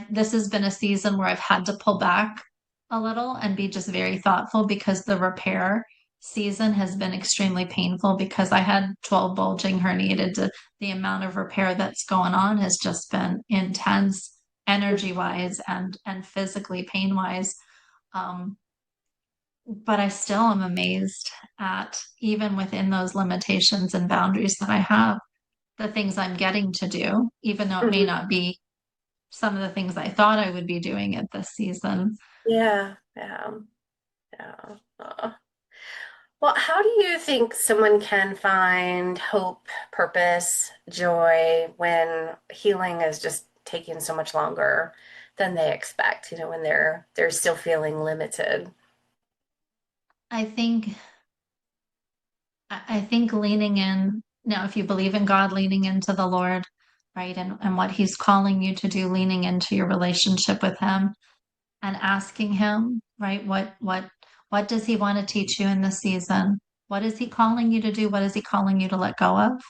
This has been a season where I've had to pull back a little and be just very thoughtful because the repair season has been extremely painful because I had 12 bulging herniated. The amount of repair that's going on has just been intense energy wise and physically pain wise. Um, but I still am amazed at even within those limitations and boundaries that I have, the things I'm getting to do, even though it may Hmm. not be some of the things I thought I would be doing at this season. Yeah. Yeah. Yeah. Well, how do you think someone can find hope, purpose, joy when healing is just taking so much longer than they expect, when they're still feeling limited? I think I think leaning in, now, if you believe in God, leaning into the Lord, right, and what He's calling you to do, leaning into your relationship with Him and asking Him, right, what does He want to teach you in this season? What is He calling you to do? What is He calling you to let go of?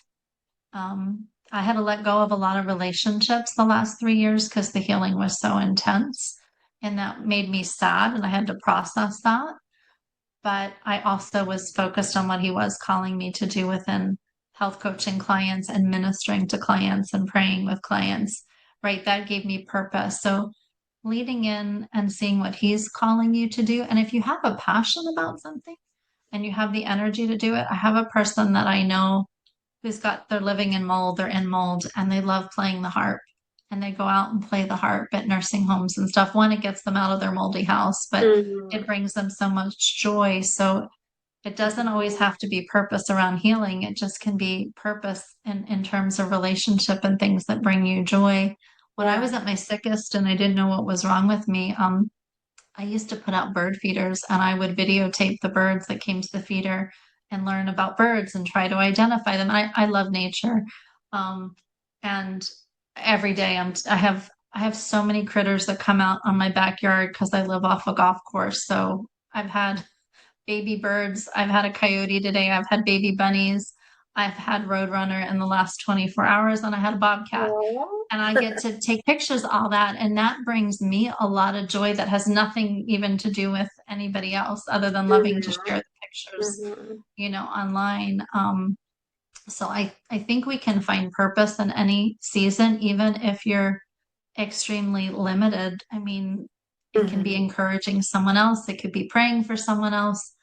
I had to let go of a lot of relationships the last 3 years because the healing was so intense, and that made me sad, and I had to process that. But I also was focused on what he was calling me to do within health coaching clients and ministering to clients and praying with clients, right? That gave me purpose. So leading in and seeing what he's calling you to do. And if you have a passion about something and you have the energy to do it, I have a person that I know who's got, they're living in mold, they're in mold, and they love playing the harp. And they go out and play the harp at nursing homes and stuff. One, it gets them out of their moldy house, but it Mm-hmm. brings them so much joy. So it doesn't always have to be purpose around healing. It just can be purpose in terms of relationship and things that bring you joy. When I Yeah. was at my sickest and I didn't know what was wrong with me, I used to put out bird feeders and I would videotape the birds that came to the feeder and learn about birds and try to identify them. I love nature. Um, and every day I have so many critters that come out on my backyard because I live off a golf course. So I've had baby birds. I've had a coyote today. I've had baby bunnies. I've had roadrunner in the last 24 hours and I had a bobcat. Aw. And I get to take pictures of all that. And that brings me a lot of joy that has nothing even to do with anybody else other than loving to Mm-hmm. share the pictures, Mm-hmm. online. So I think we can find purpose in any season, even if you're extremely limited. I mean, it can be Mm-hmm. encouraging someone else, it could be praying for someone else.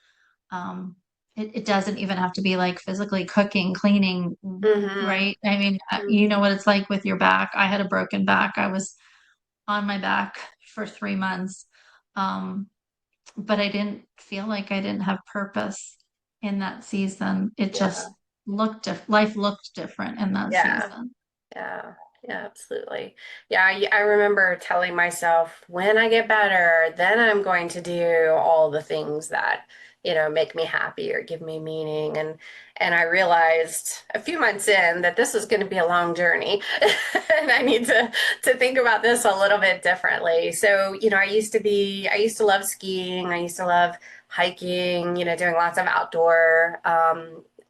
Um, it doesn't even have to be like physically cooking, cleaning, Mm-hmm. right? I mean, you know Mm-hmm. what it's like with your back. I had a broken back. I was on my back for 3 months. Um, but I didn't feel like I didn't have purpose in that season. It Yeah. just life looked different in that Yeah. season. Yeah, yeah, absolutely. Yeah, I remember telling myself, when I get better, then I'm going to do all the things that, make me happy or give me meaning. And I realized a few months in that this is going to be a long journey, and I need to think about this a little bit differently. So, I used to love skiing. I used to love hiking, doing lots of outdoor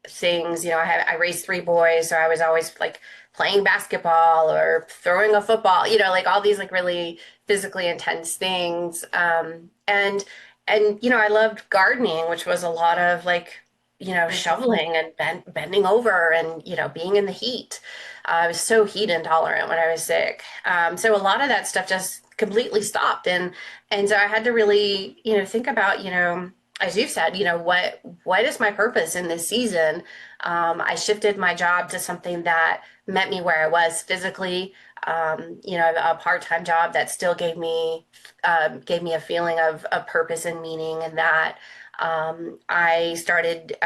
things. I raised three boys, so I was always like playing basketball or throwing a football, like all these like really physically intense things. And I loved gardening, which was a lot of like, Discipline. shoveling and bending over and, being in the heat. I was so heat intolerant when I was sick. So a lot of that stuff just completely stopped. And so I had to really, think about, as you said, what is my purpose in this season? I shifted my job to something that met me where I was physically. A part-time job that still gave me a feeling of purpose and meaning, and that I started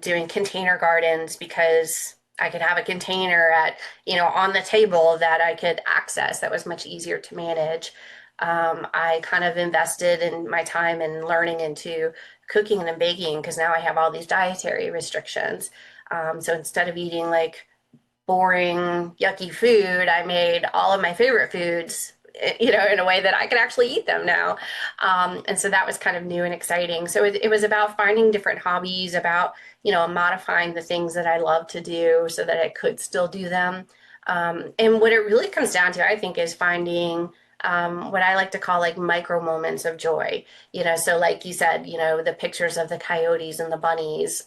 doing container gardens because I could have a container on the table that I could access that was much easier to manage. I kind of invested in my time and learning into cooking and baking because now I have all these dietary restrictions. So instead of eating like boring, yucky food, I made all of my favorite foods, in a way that I could actually eat them now. And so that was kind of new and exciting. So it was about finding different hobbies, about, modifying the things that I love to do so that I could still do them. And what it really comes down to, I think, is finding what I like to call like micro moments of joy. So like you said, the pictures of the coyotes and the bunnies,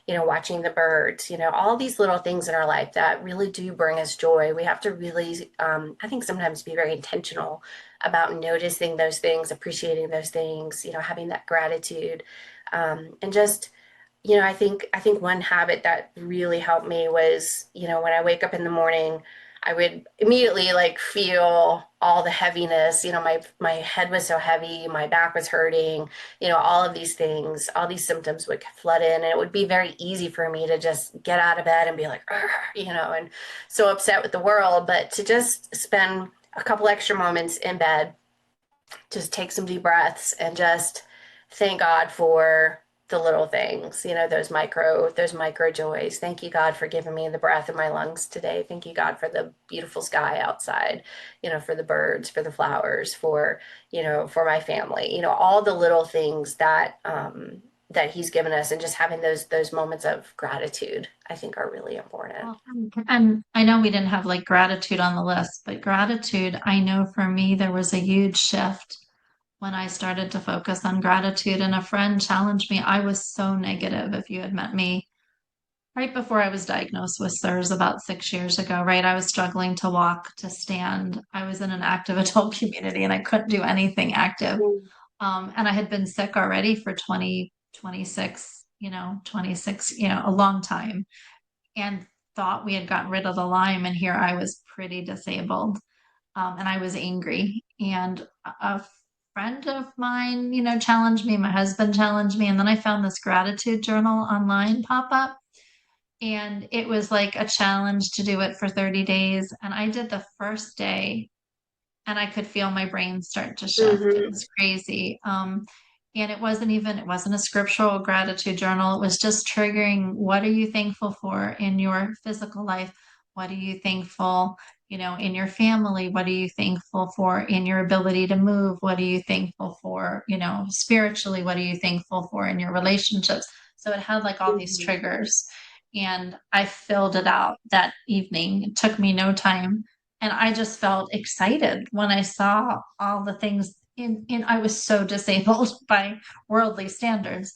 watching the birds, all these little things in our life that really do bring us joy. We have to really, I think, sometimes be very intentional about noticing those things, appreciating those things, having that gratitude. And just, I think one habit that really helped me was, when I wake up in the morning, I would immediately like feel all the heaviness. My head was so heavy, my back was hurting, all of these things, all these symptoms would flood in, and it would be very easy for me to just get out of bed and be like, "Argh," and so upset with the world. But to just spend a couple extra moments in bed, just take some deep breaths and just thank God for the little things, those micro joys. Thank you, God, for giving me the breath in my lungs today. Thank you, God, for the beautiful sky outside, for the birds, for the flowers, for my family, all the little things that he's given us, and just having those moments of gratitude, I think, are really important. Well, and I know we didn't have like gratitude on the list, but gratitude, I know for me, there was a huge shift when I started to focus on gratitude. And a friend challenged me. I was so negative. If you had met me right before I was diagnosed with CIRS about 6 years ago, right? I was struggling to walk, to stand. I was in an active adult community and I couldn't do anything active. And I had been sick already for 20, 26, 26, a long time, and thought we had gotten rid of the Lyme. And here I was pretty disabled. And I was angry. And a friend of mine, challenged me. My husband challenged me. And then I found this gratitude journal online pop up. And it was like a challenge to do it for 30 days. And I did the first day and I could feel my brain start to shift. It Mm-hmm. was crazy. And it wasn't a scriptural gratitude journal. It was just triggering, what are you thankful for in your physical life? What are you thankful, in your family? What are you thankful for in your ability to move? What are you thankful for, spiritually? What are you thankful for in your relationships? So it had like all these Mm-hmm. triggers, and I filled it out that evening. It took me no time, and I just felt excited when I saw all the things I was so disabled by worldly standards,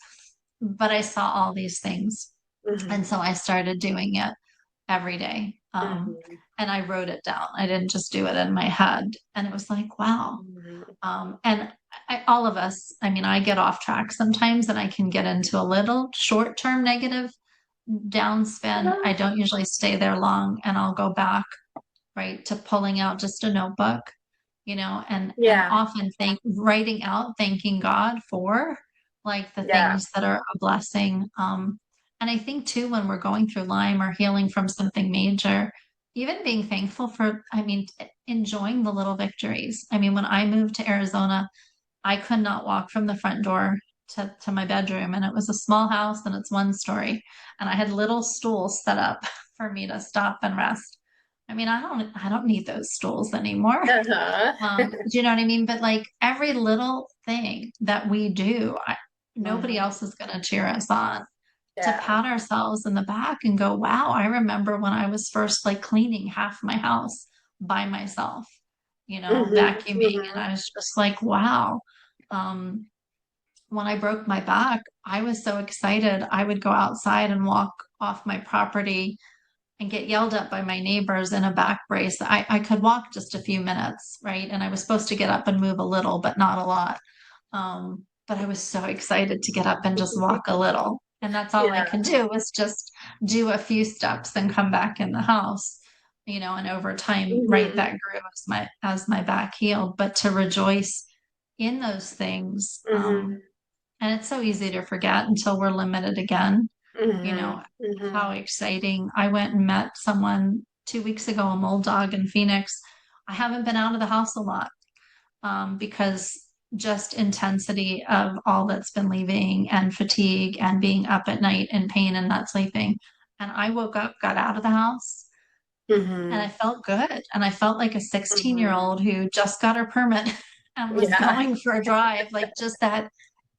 but I saw all these things. And Mm-hmm. so I started doing it every day. Mm-hmm. And I wrote it down. I didn't just do it in my head. And it was like, wow. Mm-hmm. And all of us, I mean, I get off track sometimes and I can get into a little short term negative downspin. I don't usually stay there long, and I'll go back, right, to pulling out just a notebook, and Yeah. often writing out, thanking God for like the Yeah. things that are a blessing. And I think too, when we're going through Lyme or healing from something major, even being thankful for, I mean, enjoying the little victories. I mean, when I moved to Arizona, I could not walk from the front door to my bedroom, and it was a small house and it's one story. And I had little stools set up for me to stop and rest. I mean, I don't need those stools anymore. Uh-huh. Do you know what I mean? But like every little thing that we do, nobody Mhm. else is going to cheer us on. To Yeah. pat ourselves in the back and go, wow, I remember when I was first like cleaning half my house by myself, Hmm. vacuuming. And Hmm. I was just like, wow. Um, when I broke my back, I was so excited. I would go outside and walk off my property and get yelled at by my neighbors in a back brace. I could walk just a few minutes, right? And I was supposed to get up and move a little, but not a lot. But I was so excited to get up and just walk a little. And that's all I Yeah. could do, was just do a few steps and come back in the house, and over time, right, Hmm. that grew as my back healed. But to rejoice in those things, Hmm. and it's so easy to forget until we're limited again, you Hmm. know, how Hmm. exciting. I went and met someone 2 weeks ago, a mole dog in Phoenix. I haven't been out of the house a lot, because just intensity of all that's been leaving, and fatigue, and being up at night in pain and not sleeping. And I woke up, got out of the house, and I Hmm. felt good. And I felt like a 16-year Hmm. old who just got her permit and was Yeah. going for a drive. Like, just that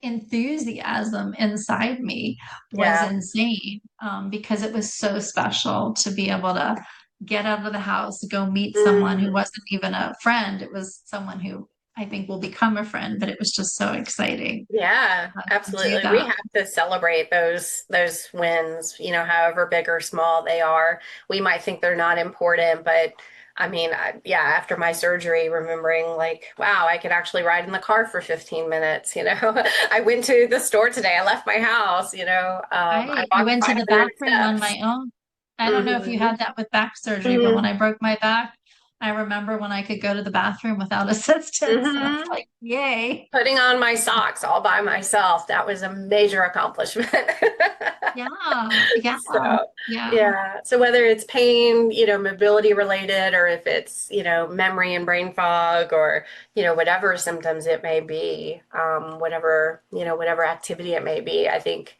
enthusiasm inside me was Yeah. insane, because it was so special to be able to get out of the house, go meet someone who Hmm. wasn't even a friend. It was someone who I think will become a friend, but it was just so exciting, Yeah, to do absolutely. We that. have to celebrate those wins, however big or small they are. We might think they're not important, but I mean, yeah, after my surgery, remembering like, wow, I could actually ride in the car for 15 minutes, I went to the store today. I left my house, I I walked went to the 500 bathroom on steps. my own. I don't know if you Hmm. had that with back surgery, but when Hmm. I broke my back, I remember when I could go to the bathroom without assistance, and I was Hmm. like, yay. Putting on my socks all by myself, that was a major accomplishment. Yeah, yeah, So, yeah, yeah. So whether it's pain, mobility related, or if it's, memory and brain fog, or, whatever symptoms it may be, whatever activity it may be, I think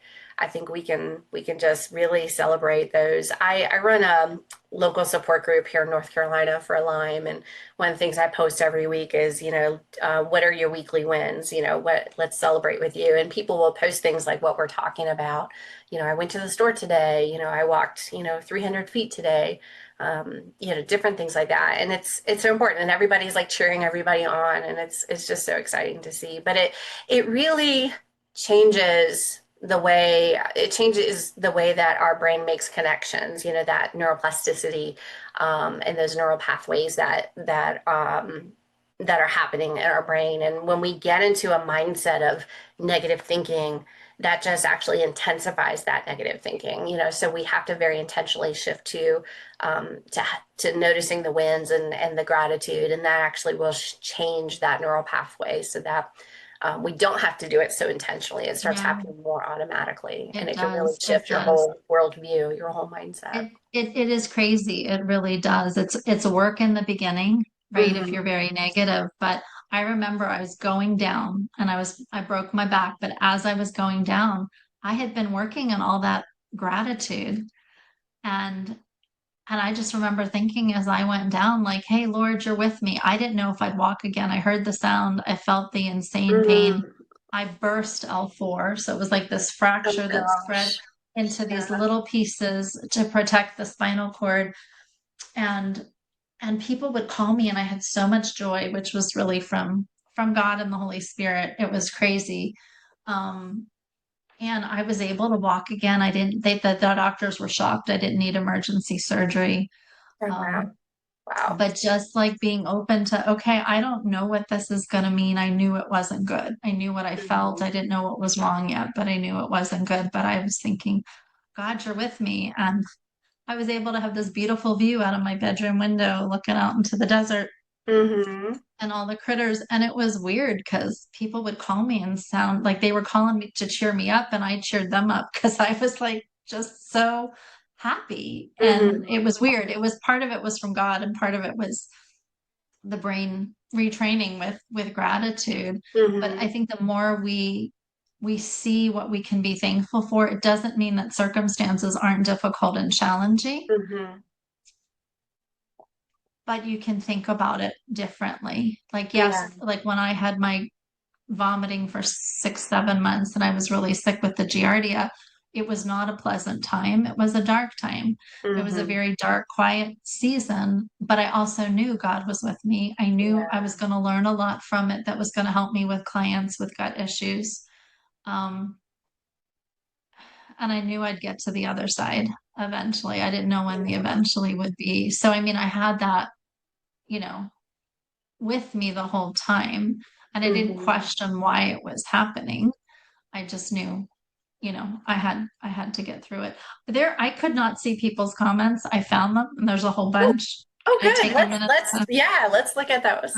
we can just really celebrate those. I run a local support group here in North Carolina for Lyme, and one of the things I post every week is, what are your weekly wins? Let's celebrate with you. And people will post things like what we're talking about. I went to the store today, I walked, 300 feet today, different things like that. And it's so important. And everybody's like cheering everybody on. And it's just so exciting to see. But it really changes the way that our brain makes connections, that neuroplasticity, and those neural pathways that are happening in our brain. And when we get into a mindset of negative thinking, that just actually intensifies that negative thinking. So we have to very intentionally shift to noticing the wins and the gratitude, and that actually will change that neural pathway so that we don't have to do it so intentionally. It starts yeah. happening more automatically, and It it can really does. It shift your does. whole worldview, your whole mindset. It is crazy. It really does. It's work in the beginning, right? If Hmm. you're very negative. But I remember I was going down and I broke my back, but as I was going down, I had been working on all that gratitude. And and I just remember thinking as I went down, like, hey, Lord, you're with me. I didn't know if I'd walk again. I heard the sound. I felt the insane pain. Hmm. I burst L4. So it was like this Oh fracture that spread gosh. into these Yeah. little pieces to protect the spinal cord. And people would call me and I had so much joy, which was really from God and the Holy Spirit. It was crazy. Um, and I was able to walk again. I didn't, the doctors were shocked. I didn't need emergency surgery. Oh wow. Um, Wow. but just like being open to, okay, I don't know what this is going to mean. I knew it wasn't good. I knew what I felt. Hmm. I didn't know what was wrong yet, but I knew it wasn't good. But I was thinking, God, you're with me. And I was able to have this beautiful view out of my bedroom window looking out into the desert Hmm. and all the critters. And it was weird because people would call me and sound like they were calling me to cheer me up, and I cheered them up because I was like just so happy. And Hmm. it was weird. It was part of it was from God, and part of it was the brain retraining with gratitude. But I Hmm. think the more we see what we can be thankful for, it doesn't mean that circumstances aren't difficult and challenging, Hmm. but you can think about it differently. Like, yes, Yeah. like when I had my vomiting for 6, 7 months and I was really sick with the Giardia, it was not a pleasant time. It was a dark time. It was a Hmm. very dark, quiet season, but I also knew God was with me. I knew I Yeah. was going to learn a lot from it that was going to help me with clients with gut issues. Um, and I knew I'd get to the other side eventually. I didn't know when the Yeah. eventually would be. So, I mean, I had that, you know, with me the whole time, and I didn't Hmm. question why it was happening. I just knew, I had to get through it. There, I could not see people's comments. I found them, and there's a whole Oh, bunch. oh, Can I good. take a Let's minute let's to, yeah, let's look at those.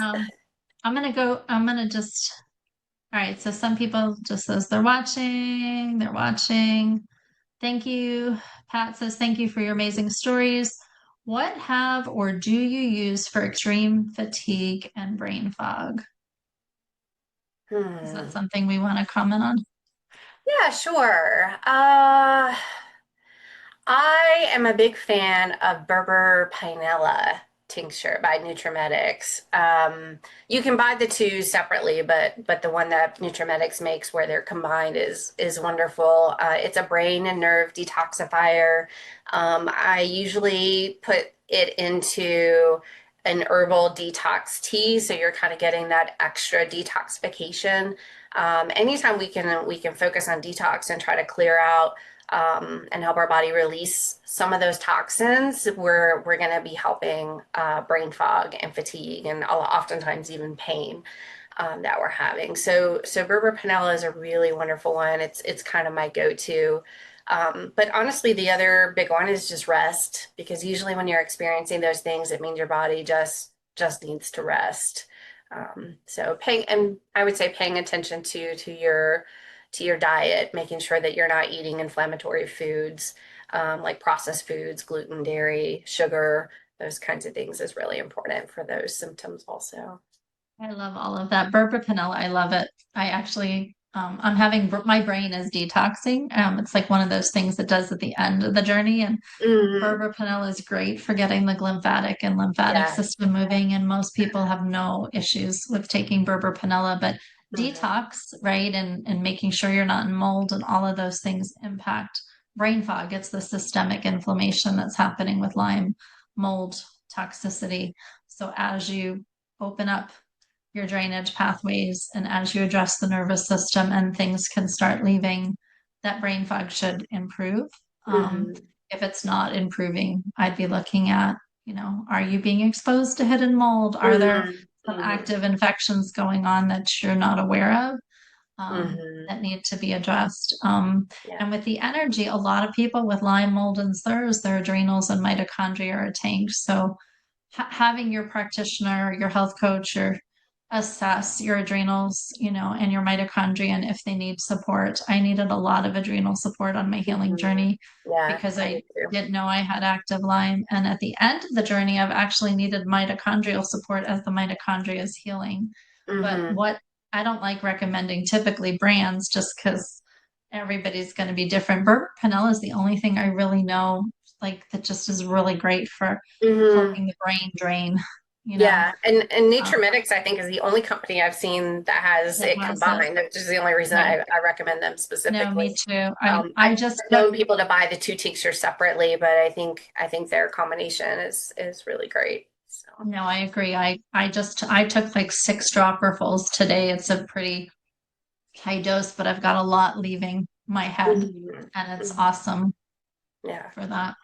I'm gonna go, I'm gonna just, all right. So some people just says they're watching, they're watching. Thank you. Pat says, thank you for your amazing stories. What have or do you use for extreme fatigue and brain fog? Is that Hmm. something we want to comment on? Yeah, sure. I am a big fan of Berber Pinella tincture by Nutramedics. You can buy the two separately, but the one that Nutramedics makes where they're combined is wonderful. It's a brain and nerve detoxifier. I usually put it into an herbal detox tea, so you're kind of getting that extra detoxification. Anytime we can focus on detox and try to clear out and help our body release some of those toxins, we're going to be helping brain fog and fatigue, and oftentimes even pain that we're having. So Berber Panella is a really wonderful one. It's kind of my go-to. But honestly, the other big one is just rest, because usually when you're experiencing those things, it means your body just needs to rest. So paying, and I would say paying attention to your diet, making sure that you're not eating inflammatory foods, like processed foods, gluten, dairy, sugar, those kinds of things is really important for those symptoms also. I love all of that. Burpepanella, I love it. I actually, I'm having, my brain is detoxing. It's like one of those things that does at the end of the journey. And Hmm. Berberpanel is great for getting the glymphatic and lymphatic Yeah. system moving, and most people have no issues with taking Berberpanella, but Hmm. detox, right, and making sure you're not in mold and all of those things impact brain fog. It's the systemic inflammation that's happening with Lyme, mold, toxicity. So as you open up your drainage pathways and as you address the nervous system and things can start leaving, that brain fog should improve. Um, Hmm. if it's not improving, I'd be looking at, are you being exposed to hidden mold? Are there Hmm. some Hmm. active infections going on that you're not aware of, Hmm. that need to be addressed? Yeah. And with the energy, a lot of people with Lyme, mold, and CIRS, their adrenals and mitochondria are tanked. So having your practitioner, your health coach, or assess your adrenals, and your mitochondria and if they need support. I needed a lot of adrenal support on my healing Hmm. journey Yeah, because I I did too. didn't know I had active Lyme. And at the end of the journey, I've actually needed mitochondrial support as the mitochondria is healing. But Hmm. what I don't like recommending typically brands just because everybody's going to be different. Burp Panel is the only thing I really know like that just is really great for Hmm. helping the brain drain, you know, Yeah, and um, Nutromedics, I think, is the only company I've seen that has that it has it. combined, which is the only reason Right. I recommend them No, specifically. me too. I just I've took, known people to buy the two tinctures separately, but I think their combination is really great. So. no, I agree. I took like 6 dropperfuls today. It's a pretty high dose, but I've got a lot leaving my head Mhm. and it's Mhm. awesome Yeah, for that.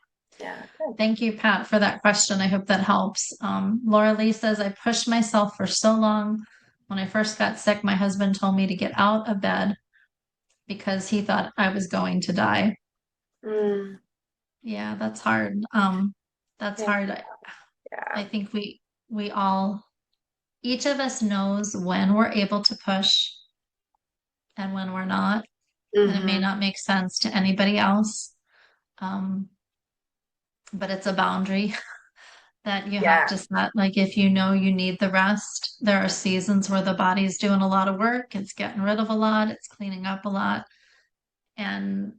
yeah, good. Thank you, Pat, for that question. I hope that helps. Laura Lee says, I pushed myself for so long. When I first got sick, my husband told me to get out of bed because he thought I was going to die. Mm, Yeah, that's hard. That's yeah, hard. I yeah. think we all, each of us knows when we're able to push and when we're not, and it may Hmm. not make sense to anybody else. Um, but it's a boundary that you have Yeah. to set. Like if you know you need the rest, there are seasons where the body's doing a lot of work, it's getting rid of a lot, it's cleaning up a lot, and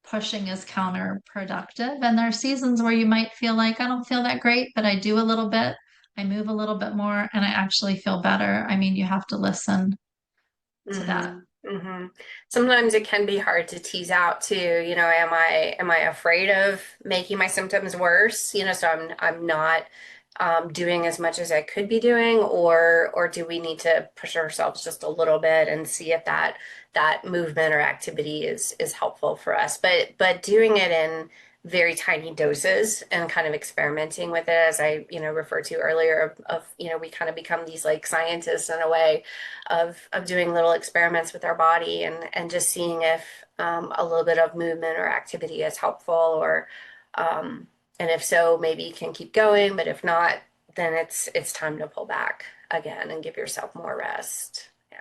pushing is counterproductive. And there are seasons where you might feel like, I don't feel that great, but I do a little bit, I move a little bit more, and I actually feel better. I mean, you have to listen to that. Hmm. Hmm. Sometimes it can be hard to tease out too, am I afraid of making my symptoms worse? So I'm not doing as much as I could be doing, or do we need to push ourselves just a little bit and see if that movement or activity is helpful for us. But doing it in very tiny doses and kind of experimenting with it, as I, referred to earlier, we kind of become these like scientists in a way of doing little experiments with our body and just seeing if a little bit of movement or activity is helpful, or um, and if so, maybe you can keep going, but if not, then it's time to pull back again and give yourself more rest. Yeah.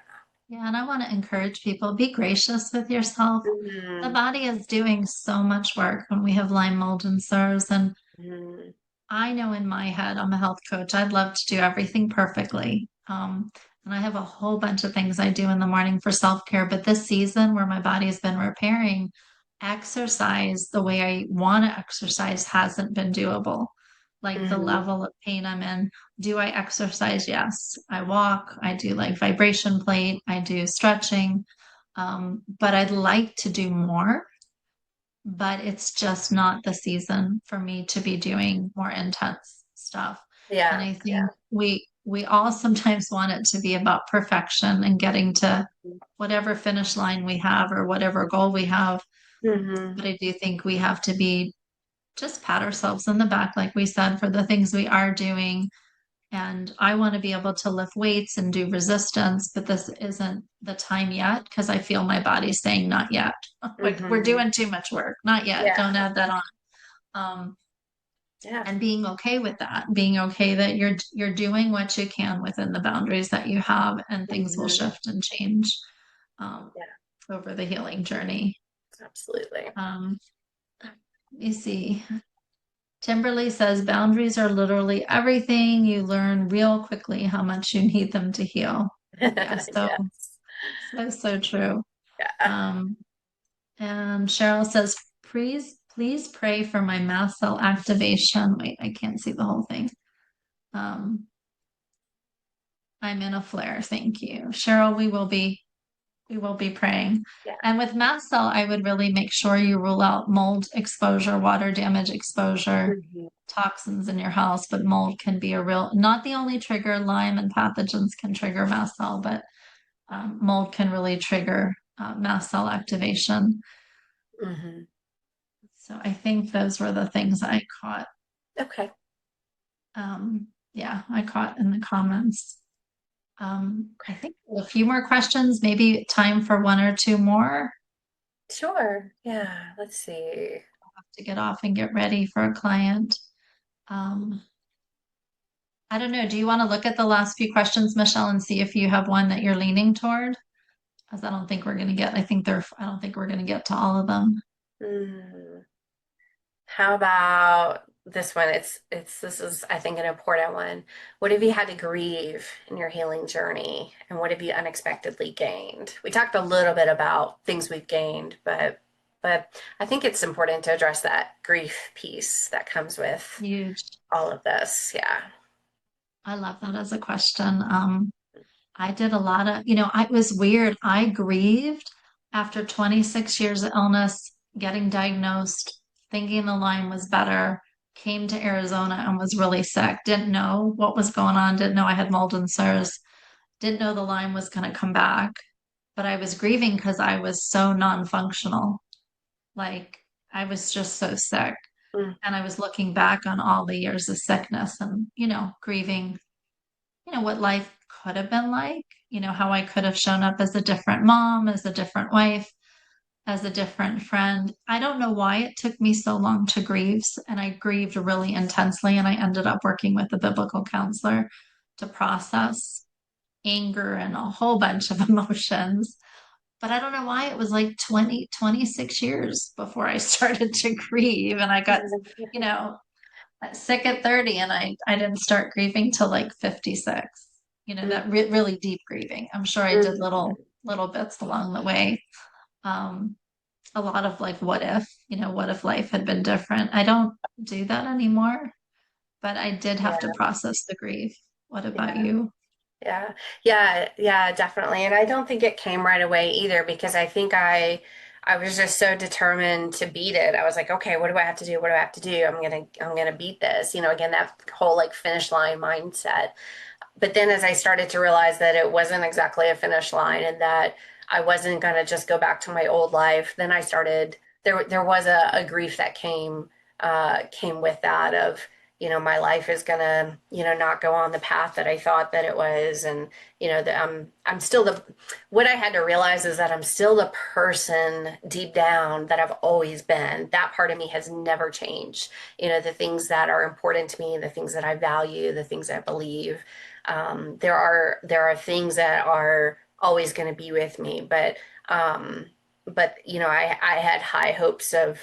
Yeah, and I want to encourage people, be gracious with yourself. The Hmm. body is doing so much work when we have Lyme mold and SIRS. And Hmm. I know in my head, I'm a health coach. I'd love to do everything perfectly. And I have a whole bunch of things I do in the morning for self-care. But this season where my body has been repairing, exercise the way I want to exercise hasn't been doable. Like the Hmm. level of pain I'm in. Do I exercise? Yes. I walk, I do like vibration plate, I do stretching. But I'd like to do more, but it's just not the season for me to be doing more intense stuff. And Yeah. I Yeah. think we all sometimes want it to be about perfection and getting to whatever finish line we have or whatever goal we have. Hmm. But I do think we have to be just pat ourselves in the back, like we said, for the things we are doing And I want to be able to lift weights and do resistance, but this isn't the time yet because I feel my body's saying not yet. Like we're Hmm. doing too much work. Not yet. Yeah. Don't add that on. Um, Yeah. and being okay with that, being okay that you're doing what you can within the boundaries that you have, and things will Hmm. shift and change um, Yeah. over the healing journey. Absolutely. Um, let me see. Timberly says boundaries are literally everything. You learn real quickly how much you need them to heal. Yes, Yes. so true. Yeah. Um, and Cheryl says, please pray for my mast cell activation. Wait, I can't see the whole thing. Um, I'm in a flare. Thank you. Cheryl, we will be praying. Yeah. And with mast cell, I would really make sure you rule out mold exposure, water damage exposure, Hmm. toxins in your house, but mold can be a real, not the only trigger. Lyme and pathogens can trigger mast cell, but mold can really trigger mast cell activation. Hmm. So I think those were the things I caught. Okay. Yeah, I caught in the comments. I think a few more questions, maybe time for one or two more Sure. Yeah. Let's see. to get off and get ready for a client. Um, I don't know. Do you want to look at the last few questions, Michelle, and see if you have one that you're leaning toward? Because I don't think we're going to get, I don't think we're going to get to all of them. Hmm. How about this one? This is, I think, an important one. What have you had to grieve in your healing journey, and what have you unexpectedly gained? We talked a little bit about things we've gained, but I think it's important to address that grief piece that comes with Huge. all of this. Yeah. I love that as a question. I did a lot of, it was weird. I grieved after 26 years of illness, getting diagnosed, thinking the Lyme was better, came to Arizona and was really sick. Didn't know what was going on, didn't know I had mold and CIRS, didn't know the Lyme was going to come back. But I was grieving because I was so non-functional. Like I was just so sick. Mm, And I was looking back on all the years of sickness and, grieving what life could have been like, how I could have shown up as a different mom, as a different wife, as a different friend. I don't know why it took me so long to grieve. And I grieved really intensely. And I ended up working with a biblical counselor to process anger and a whole bunch of emotions. But I don't know why it was like 26 years before I started to grieve. And I got, you know, sick at 30 and I didn't start grieving till like 56, that mm, really deep grieving. I'm sure I did mm. little bits along the way. um a lot of like what if life had been different. I don't do that anymore, but I did have to Yeah. process the grief. What about Yeah. you? Yeah, yeah, definitely. And I don't think it came right away either because I think I was just so determined to beat it. I was like, okay, what do I have to do? What do I have to do? I'm gonna beat this. Again, that whole like finish line mindset. But then as I started to realize that it wasn't exactly a finish line and that I wasn't gonna just go back to my old life, then I started there was a grief that came with that of my life is gonna not go on the path that I thought that it was. And that I'm still the what I had to realize is that I'm still the person deep down that I've always been. That part of me has never changed. The things that are important to me, the things that I value, the things I believe. There are things that are always going to be with me, but I had high hopes of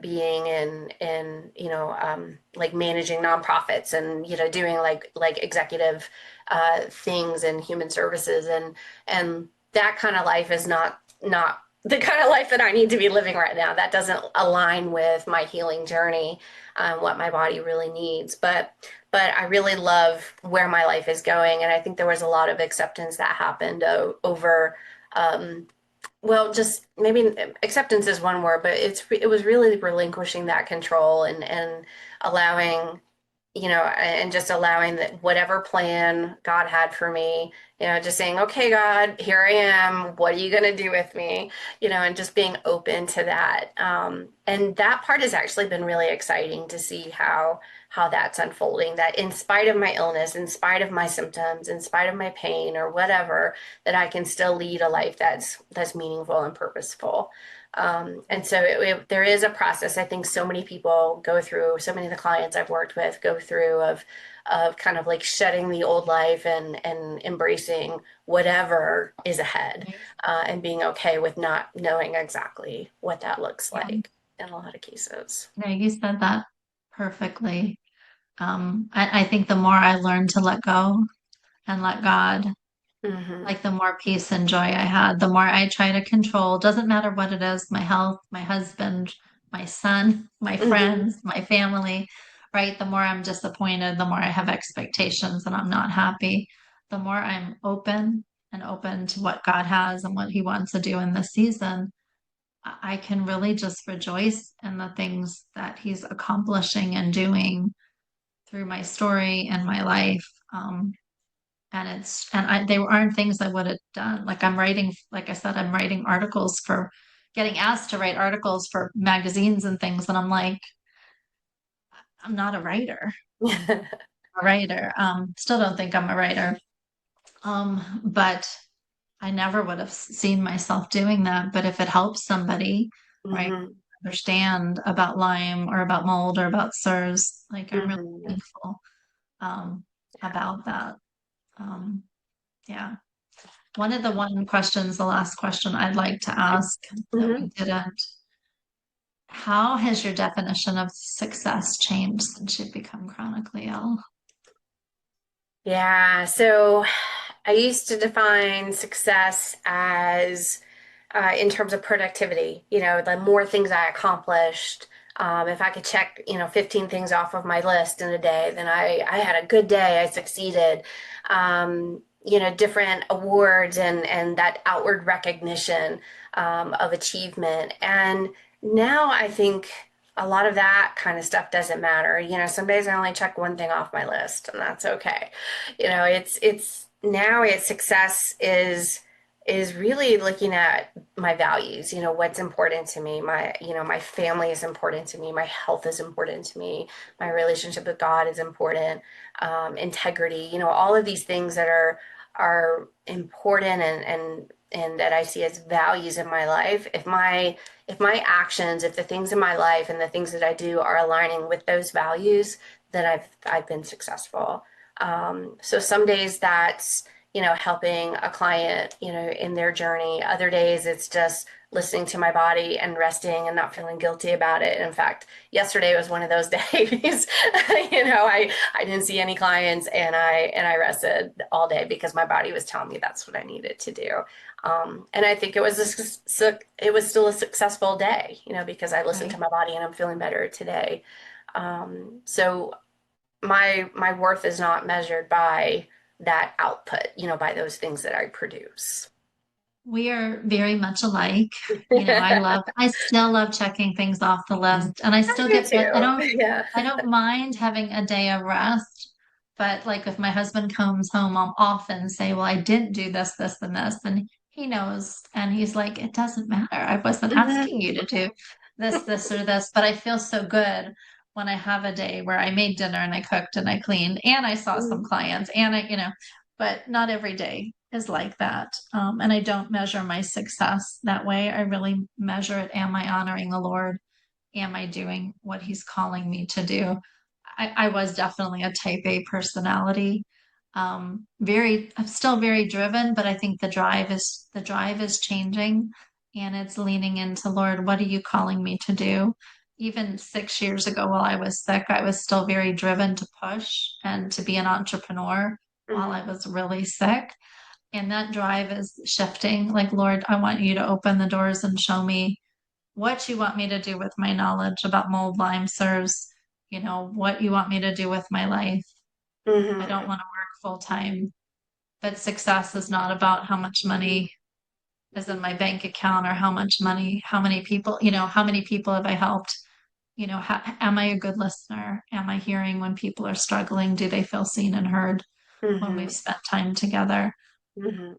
being in like managing nonprofits and doing like executive things in human services, and that kind of life is not the kind of life that I need to be living right now. That doesn't align with my healing journey, what my body really needs. But I really love where my life is going, and I think there was a lot of acceptance that happened over. Um, well, just maybe acceptance is one word, but it was really relinquishing that control and allowing and just allowing that whatever plan God had for me, just saying, okay, God, here I am. What are you going to do with me? And just being open to that. And that part has actually been really exciting to see how that's unfolding, that in spite of my illness, in spite of my symptoms, in spite of my pain or whatever, that I can still lead a life that's meaningful and purposeful. And so there is a process. I think so many people go through, so many of the clients I've worked with go through of kind of like shedding the old life and embracing whatever is ahead, Right. and being okay with not knowing exactly what that looks Yeah. like in a lot of cases. No, you said that perfectly. I think the more I learn to let go and let God, Hmm. like the more peace and joy I had, the more I try to control, doesn't matter what it is, my health, my husband, my son, my Hmm. friends, my family, right? The more I'm disappointed, the more I have expectations and I'm not happy, the more I'm open and open to what God has and what He wants to do in this season. I can really just rejoice in the things that He's accomplishing and doing through my story and my life. And they aren't things I would have done. Like I'm writing, like I said, I'm writing articles for getting asked to write articles for magazines and things. And I'm like, I'm not a writer. I'm a writer. Still don't think I'm a writer. But I never would have seen myself doing that. But if it helps somebody, right, Hmm. understand about Lyme or about mold or about CIRS, like I'm really Hmm. thankful um, about that. Um, yeah. One questions, the last question I'd like to ask that we Hmm. didn't. How has your definition of success changed since you've become chronically ill? Yeah, so I used to define success as in terms of productivity, the more things I accomplished. If I could check, 15 things off of my list in a day, then I had a good day, I succeeded. Different awards and that outward recognition of achievement. And now I think a lot of that kind of stuff doesn't matter. Some days I only check one thing off my list, and that's okay. It's now it's success is really looking at my values, what's important to me. My family is important to me. My health is important to me. My relationship with God is important. Integrity, all of these things that are important and that I see as values in my life. If my actions, if the things in my life and the things that I do are aligning with those values, then I've been successful. So some days that's helping a client, in their journey. Other days it's just listening to my body and resting and not feeling guilty about it. In fact, yesterday was one of those days. I didn't see any clients and I rested all day because my body was telling me that's what I needed to do. And I think it was still a successful day, because I listened to Right. my body and I'm feeling better today. So my worth is not measured by that output, by those things that I produce. We are very much alike. I still love checking things off the list and I I still do get, I too. don't, Yeah. I don't mind having a day of rest. But like if my husband comes home, I'll often say, well, I didn't do this, this, and this. And he knows. And he's like, it doesn't matter. I wasn't Mhm. asking you to do this, or this. But I feel so good when I have a day where I made dinner and I cooked and I cleaned and I saw some clients and but not every day is like that. And I don't measure my success that way. I really measure it. Am I honoring the Lord? Am I doing what He's calling me to do? I was definitely a type A personality. I'm still very driven, but I think the drive is changing and it's leaning into Lord, what are you calling me to do? Even 6 years ago while I was sick, I was still very driven to push and to be an entrepreneur while I Mhm. was really sick. And that drive is shifting. Like, Lord, I want you to open the doors and show me what you want me to do with my knowledge about mold, Lyme, SIRS, what you want me to do with my life. I don't Mhm. want to work full time, but success is not about how much money is in my bank account or how much money, how many people have I helped, am I a good listener? Am I hearing when people are struggling? Do they feel seen and heard when we've Hmm. spent time together? Hmm.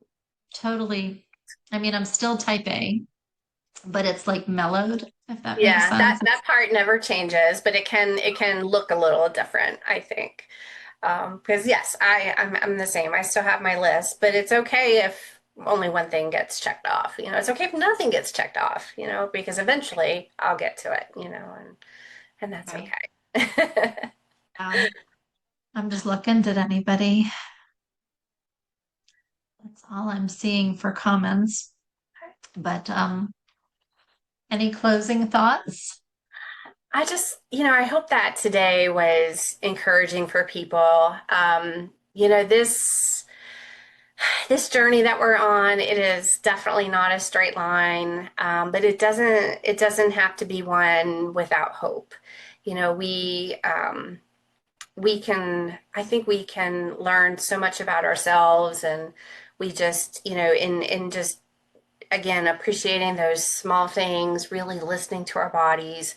Totally. I mean, I'm still type A, but it's like mellowed, if that makes Yeah, that sense. that part never changes, but it can look a little different, I think. Because yes, I'm the same. I still have my list, but it's okay if only one thing gets checked off. It's okay if nothing gets checked off, because eventually I'll get to it, and that's Right. okay. I'm just looking. Did anybody? That's all I'm seeing for comments. But any closing thoughts? I hope that today was encouraging for people. This journey that we're on, it is definitely not a straight line, but it doesn't have to be one without hope. We can, I think we can learn so much about ourselves, and we just, in just again, appreciating those small things, really listening to our bodies,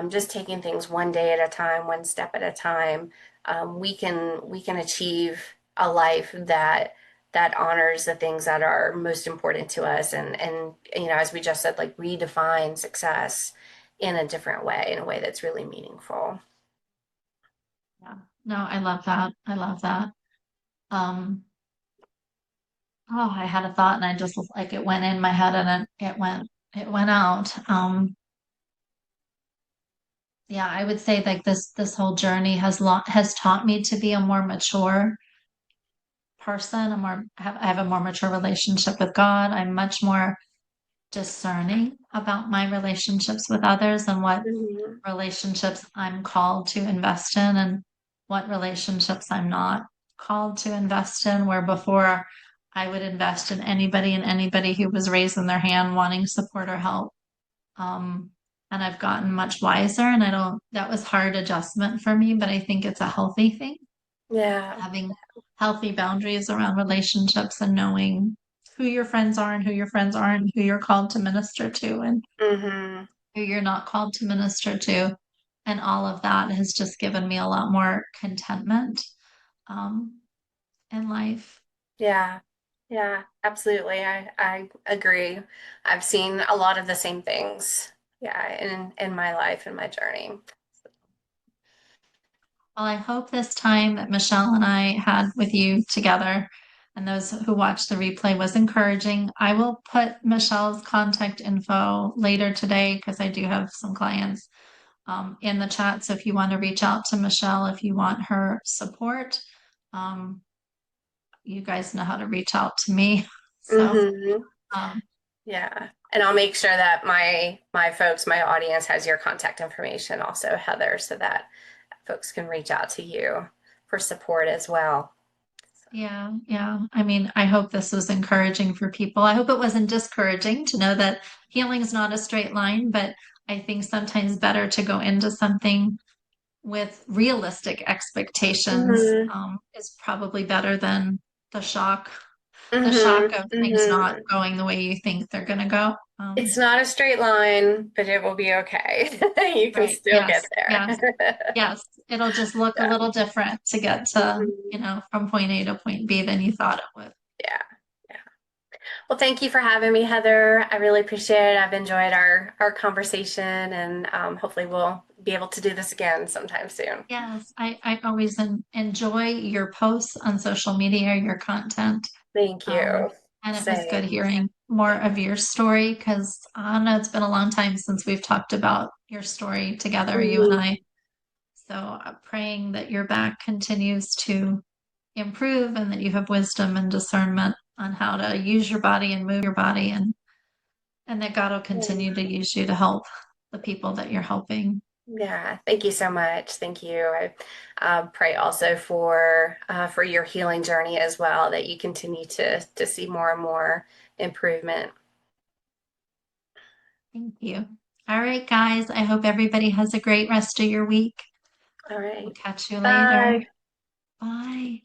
just taking things one day at a time, one step at a time. We can achieve a life that honors the things that are most important to us, and as we just said, like redefine success in a different way, in a way that's really meaningful. Yeah. No, I love that. I love that. Um, oh, I had a thought and I just like it went in my head and then it went out. Yeah, I would say like this whole journey has taught me to be a more mature person, I have a more mature relationship with God. I'm much more discerning about my relationships with others and what Hmm. relationships I'm called to invest in and what relationships I'm not called to invest in, where before I would invest in anybody who was raising their hand wanting support or help. Um, and I've gotten much wiser and that was hard adjustment for me, but I think it's a healthy thing, Yeah. having healthy boundaries around relationships and knowing who your friends are and who your friends aren't, who you're called to minister to and Hmm. who you're not called to minister to. And all of that has just given me a lot more contentment um, in life. Yeah. Yeah, absolutely. I agree. I've seen a lot of the same things, yeah, in my life and my journey. Well, I hope this time that Michelle and I had with you together and those who watched the replay was encouraging. I will put Michelle's contact info later today because I do have some clients in the chat. So if you want to reach out to Michelle, if you want her support, um, you guys know how to reach out to me. So, Hmm. um, Yeah. And I'll make sure that my folks, my audience has your contact information also, Heather, so that folks can reach out to you for support as well. yeah, yeah. I mean, I hope this was encouraging for people. I hope it wasn't discouraging to know that healing is not a straight line, but I think sometimes better to go into something with realistic expectations Hmm. is probably better than the shock, the Hmm. shock of things not Hmm. going the way you think they're going to go. It's not a straight line, but it will be okay. You can Right. still get Yes. Yes. there. Yes. It'll just look a Yeah. little different to get to, Mhm. from point A to point B than you thought it would. Yeah. Yeah. Well, thank you for having me, Heather. I really appreciate it. I've enjoyed our conversation, and hopefully we'll be able to do this again sometime soon. Yes, I always enjoy your posts on social media, your content. Thank Um, you. and it was good Same. hearing more of your story because I know it's been a long time since we've talked about your story together, you and Mhm. I. So praying that your back continues to improve and that you have wisdom and discernment on how to use your body and move your body and that God will continue to use you to help the people that you're helping. Yeah, thank you so much. Thank you. I pray also for your healing journey as well, that you continue to see more and more improvement. Thank you. All right, guys. I hope everybody has a great rest of your week. All We'll right. catch you later. Bye. Bye.